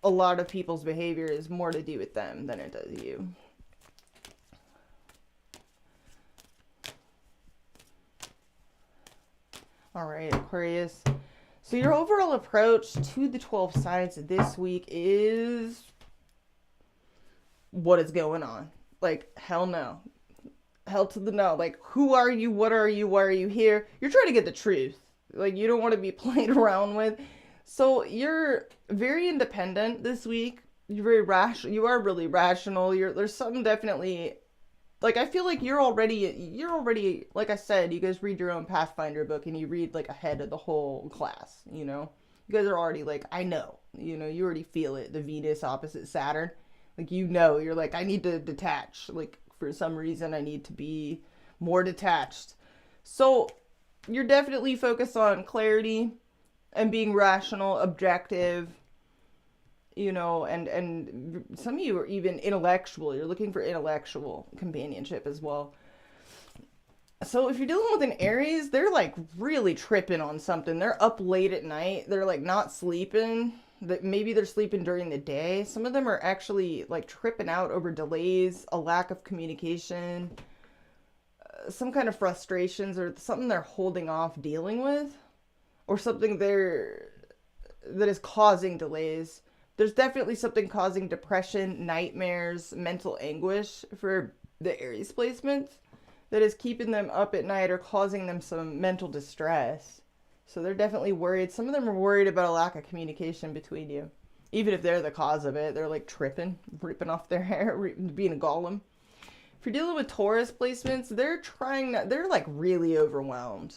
a lot of people's behavior is more to do with them than it does you. All right, Aquarius. So your overall approach to the 12 signs this week is what is going on? Like, hell no. Hell to the no. Like, who are you? What are you? Why are you here? You're trying to get the truth. Like, you don't want to be played around with. So you're very independent this week. You're very rational. You are really rational. There's something definitely, like, I feel like you're already, like I said, you guys read your own Pathfinder book and you read like ahead of the whole class, you know? You guys are already like, I know, you know, you already feel it. The Venus opposite Saturn. Like, you know, you're like, I need to detach. Like, for some reason, I need to be more detached. So you're definitely focused on clarity and being rational, objective, you know, and some of you are even intellectual. You're looking for intellectual companionship as well. So if you're dealing with an Aries, they're like really tripping on something. They're up late at night. They're like not sleeping. Maybe they're sleeping during the day. Some of them are actually like tripping out over delays, a lack of communication, some kind of frustrations, or something they're holding off dealing with, or something that is causing delays. There's definitely something causing depression, nightmares, mental anguish for the Aries placements that is keeping them up at night or causing them some mental distress. So they're definitely worried. Some of them are worried about a lack of communication between you. Even if they're the cause of it, they're like tripping, ripping off their hair, being a golem. If you're dealing with Taurus placements, they're like really overwhelmed.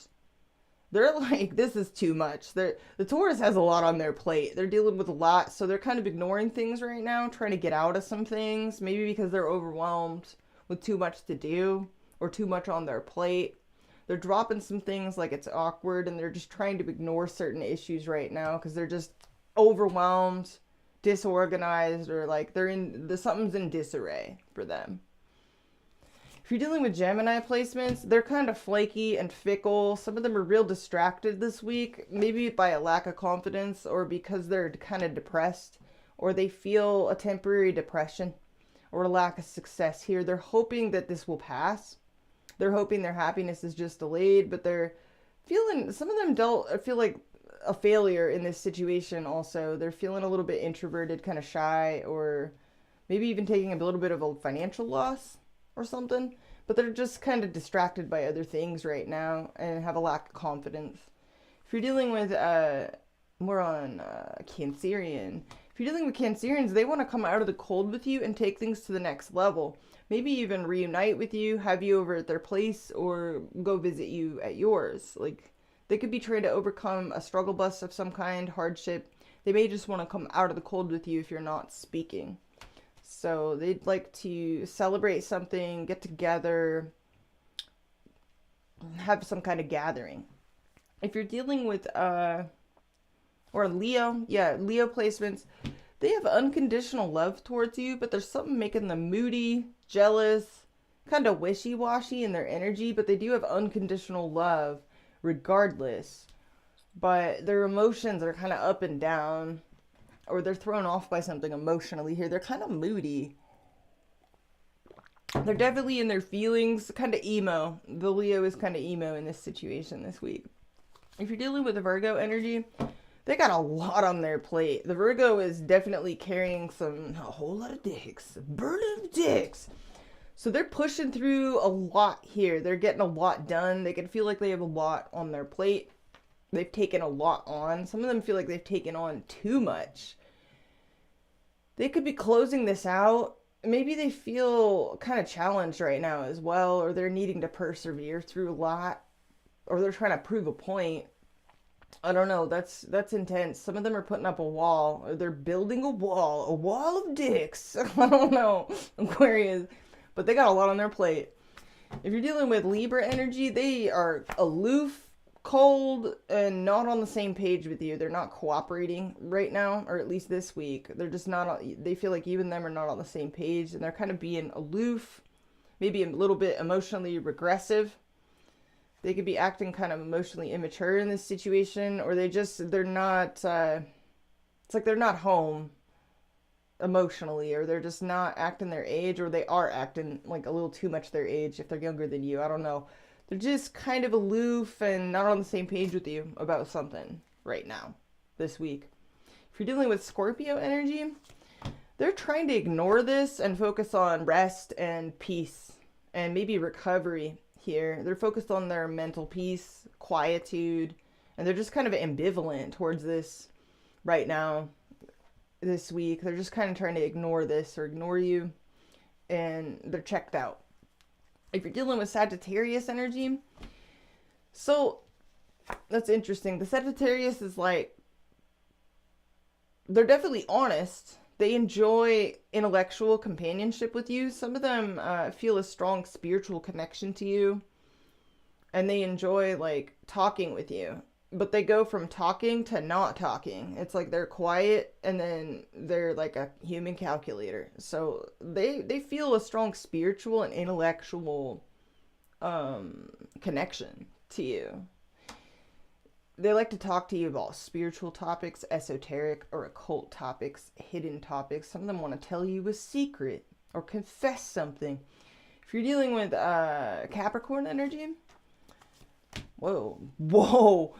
They're like, this is too much. The Taurus has a lot on their plate. They're dealing with a lot, so they're kind of ignoring things right now, trying to get out of some things, maybe because they're overwhelmed with too much to do or too much on their plate. They're dropping some things like it's awkward, and they're just trying to ignore certain issues right now because they're just overwhelmed, disorganized, or like something's in disarray for them. If you're dealing with Gemini placements, they're kind of flaky and fickle. Some of them are real distracted this week, maybe by a lack of confidence or because they're kind of depressed or they feel a temporary depression or a lack of success here. They're hoping that this will pass. They're hoping their happiness is just delayed, but they're feeling, some of them feel like a failure in this situation also. They're feeling a little bit introverted, kind of shy, or maybe even taking a little bit of a financial loss or something, but they're just kind of distracted by other things right now and have a lack of confidence. If you're dealing with more on Cancerian, if you're dealing with Cancerians, they want to come out of the cold with you and take things to the next level. Maybe even reunite with you, have you over at their place, or go visit you at yours. Like, they could be trying to overcome a struggle bus of some kind, hardship. They may just want to come out of the cold with you if you're not speaking. So they'd like to celebrate something, get together, have some kind of gathering. If you're dealing with or Leo, Leo placements, they have unconditional love towards you, but there's something making them moody, jealous, kind of wishy-washy in their energy, but they do have unconditional love regardless. But their emotions are kind of up and down, or they're thrown off by something emotionally here. They're kind of moody. They're definitely in their feelings, kind of emo. The Leo is kind of emo in this situation this week. If you're dealing with the Virgo energy, they got a lot on their plate. The Virgo is definitely carrying a whole lot of dicks. Burden of dicks. So they're pushing through a lot here. They're getting a lot done. They can feel like they have a lot on their plate. They've taken a lot on. Some of them feel like they've taken on too much. They could be closing this out. Maybe they feel kind of challenged right now as well, or they're needing to persevere through a lot, or they're trying to prove a point. I don't know. That's intense. Some of them are putting up a wall, or they're building a wall of dicks. I don't know, Aquarius, but they got a lot on their plate. If you're dealing with Libra energy, they are aloof, cold, and not on the same page with you. They're not cooperating right now, or at least this week. They're just not, they feel like even them are not on the same page, and they're kind of being aloof, maybe a little bit emotionally regressive. They could be acting kind of emotionally immature in this situation, or they're not, it's like they're not home emotionally, or they're just not acting their age, or they are acting like a little too much their age if they're younger than you. I don't know. They're just kind of aloof and not on the same page with you about something right now, this week. If you're dealing with Scorpio energy, they're trying to ignore this and focus on rest and peace and maybe recovery here. They're focused on their mental peace, quietude, and they're just kind of ambivalent towards this right now, this week. They're just kind of trying to ignore this or ignore you, and they're checked out. If you're dealing with Sagittarius energy, so that's interesting. The Sagittarius is like, they're definitely honest. They enjoy intellectual companionship with you. Some of them feel a strong spiritual connection to you, and they enjoy like talking with you. But they go from talking to not talking. It's like they're quiet and then they're like a human calculator. So they feel a strong spiritual and intellectual connection to you. They like to talk to you about spiritual topics, esoteric or occult topics, hidden topics. Some of them want to tell you a secret or confess something. If you're dealing with Capricorn energy, whoa.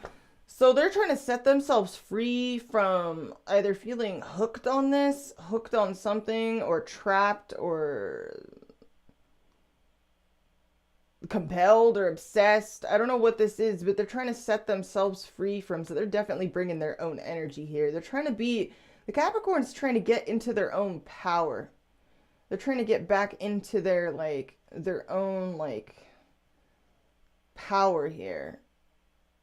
So they're trying to set themselves free from either feeling hooked on this, hooked on something, or trapped or compelled or obsessed. I don't know what this is, but they're trying to set themselves free from, so they're definitely bringing their own energy here. They're trying to be, the Capricorn's trying to get into their own power. They're trying to get back into their own power here.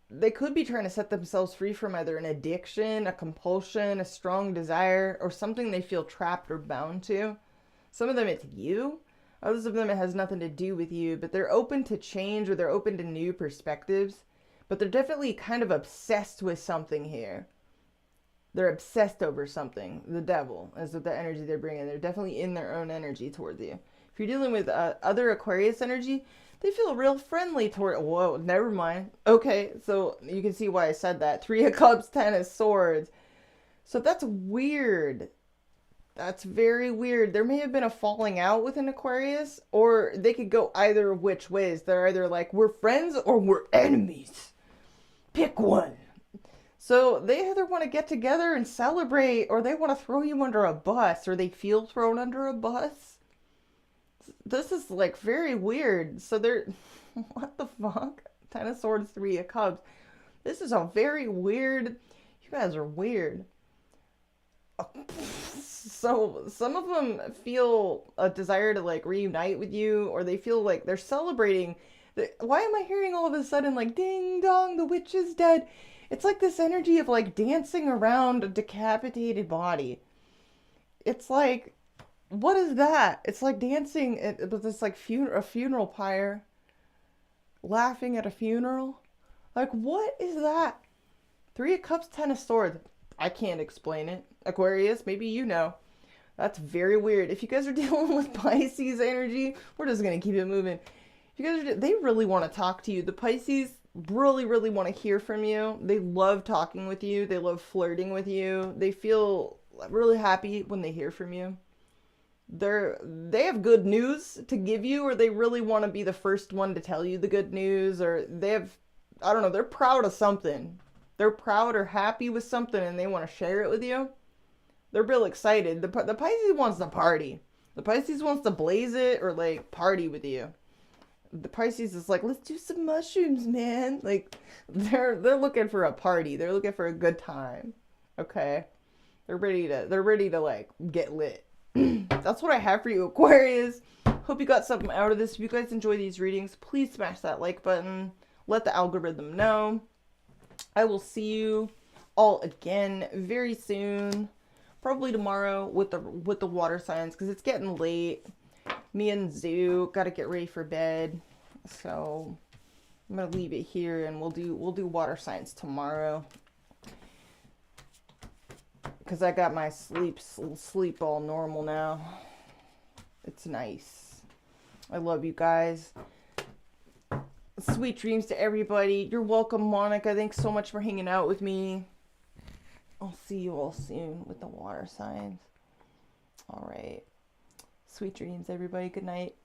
They could be trying to set themselves free from either an addiction, a compulsion, a strong desire, or something they feel trapped or bound to. Some of them it's you. Others of them it has nothing to do with you, but they're open to change or they're open to new perspectives. But they're definitely kind of obsessed with something here. They're obsessed over something. The devil is with the energy they're bringing. They're definitely in their own energy towards you. If you're dealing with other Aquarius energy, they feel real friendly toward... Whoa, never mind. Okay, so you can see why I said that. 3 of Cups, 10 of Swords. So that's weird. That's very weird. There may have been a falling out with an Aquarius, or they could go either which ways. They're either like, we're friends or we're enemies. Pick one. So they either want to get together and celebrate, or they want to throw you under a bus, or they feel thrown under a bus. This is like very weird. So they're, what the fuck? 10 of Swords, 3 of Cups. This is a very weird, you guys are weird. So some of them feel a desire to like reunite with you, or they feel like they're celebrating. Why am I hearing all of a sudden like ding dong, the witch is dead? It's like this energy of like dancing around a decapitated body. It's like, what is that? It's like dancing with this like a funeral pyre, laughing at a funeral. Like, what is that? 3 of Cups, 10 of Swords. I can't explain it. Aquarius, maybe you know. That's very weird. If you guys are dealing with Pisces energy, we're just going to keep it moving. If you guys are, they really want to talk to you. The Pisces really, really want to hear from you. They love talking with you. They love flirting with you. They feel really happy when they hear from you. They have good news to give you, or they really want to be the first one to tell you the good news, or they have, I don't know, they're proud of something. They're proud or happy with something and they want to share it with you. They're real excited. The Pisces wants to party. The Pisces wants to blaze it or like party with you. The Pisces is like, let's do some mushrooms, man. Like they're looking for a party. They're looking for a good time. Okay. They're ready to like get lit. That's what I have for you, Aquarius. Hope you got something out of this. If you guys enjoy these readings, please smash that like button. Let the algorithm know. I will see you all again very soon. Probably tomorrow with the water signs, because it's getting late. Me and Zoo got to get ready for bed. So I'm going to leave it here and we'll do water signs tomorrow. Because I got my sleep all normal now. It's nice. I love you guys. Sweet dreams to everybody. You're welcome, Monica. Thanks so much for hanging out with me. I'll see you all soon with the water signs. All right. Sweet dreams, everybody. Good night.